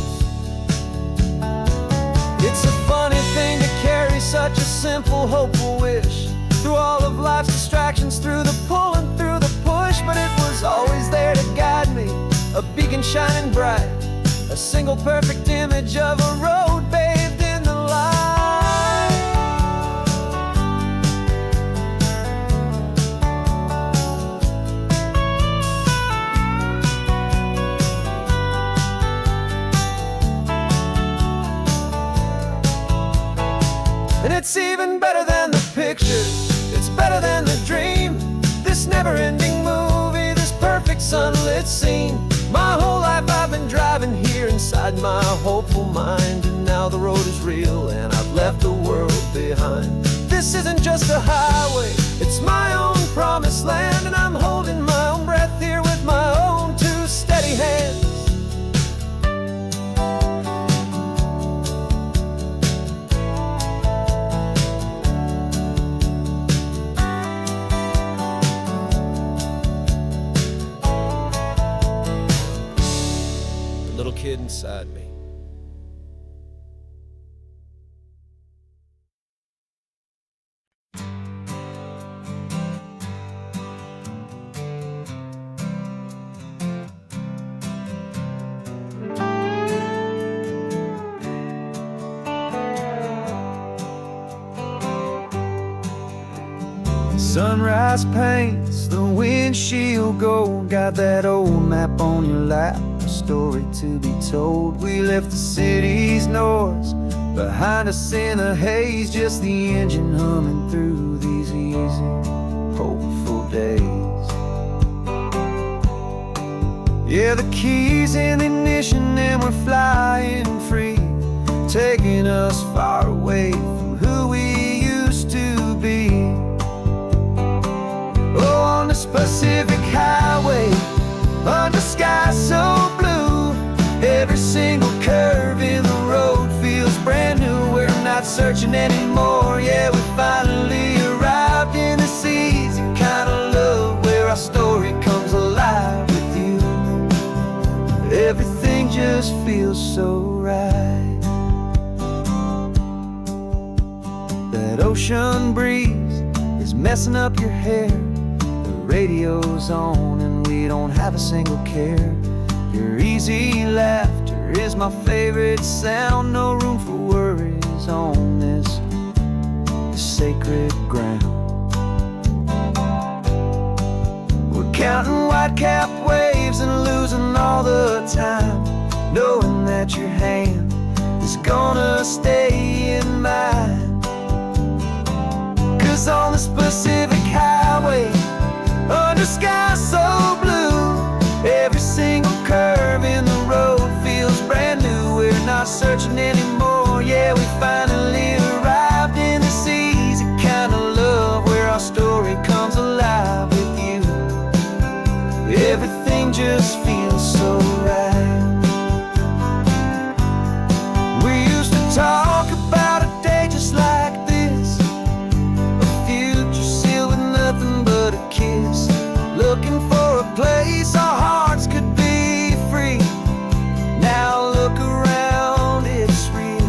It's a funny thing to carry such a simple, hopeful wish through all of life's distractions, through the pull and through the push, but it was always there to guide me, a beacon shining bright, a single perfect image of a road bathed in the light. And it's even better than the pictures, it's better than the dream, this never-ending movie, this perfect sunlit scene. My whole life I've been driving here inside my hopeful mind, and now the road is real and I've left the world behind. This isn't just a highway, it's my own promised land, and I'm holding my own breath here with my own 2 steady hands. Little kid inside me. Sunrise paints the windshield gold, got that old map on your lap, a story to be told. We left the city's noise behind us in the haze, just the engine humming through these easy, hopeful days. Yeah, the keys in the ignition and we're flying free, taking us far away from who we used to be. Oh, on this Pacific highway, under sky so blue, every single curve in the road feels brand new. We're not searching anymore, yeah, we finally arrived in this easy kind of love, where our story comes alive with you. Everything just feels so right. That ocean breeze is messing up your hair, radio's on and we don't have a single care. Your easy laughter is my favorite sound, no room for worries on this sacred ground. We're counting white-capped waves and losing all the time, knowing that your hand is gonna stay in mine. 'Cause on this Pacific highway, under sky so blue, every single curve in the road feels brand new. We're not searching anymore, yeah, we finally just feels so right. We used to talk about a day just like this, a future sealed with nothing but a kiss, looking for a place our hearts could be free. Now look around, it's real.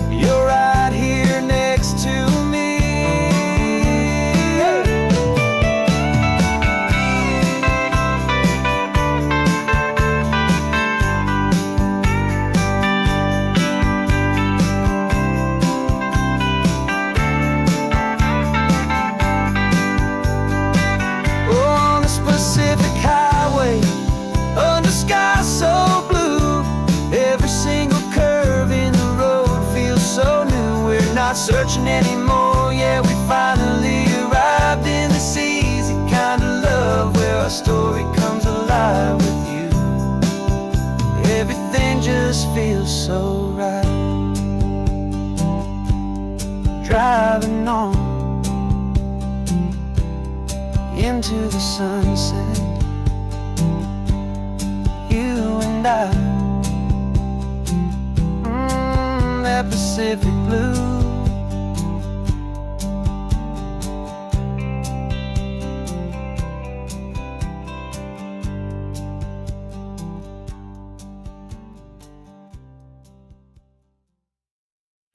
You're right here next to me. On the Pacific Highway, under sky so blue, every single curve in the road feels so new. We're not searching anymore, yeah, we finally arrived in this easy kind of love where our story comes alive with you. Everything just feels so right. Driving on into the sunset, you and I, that Pacific blue.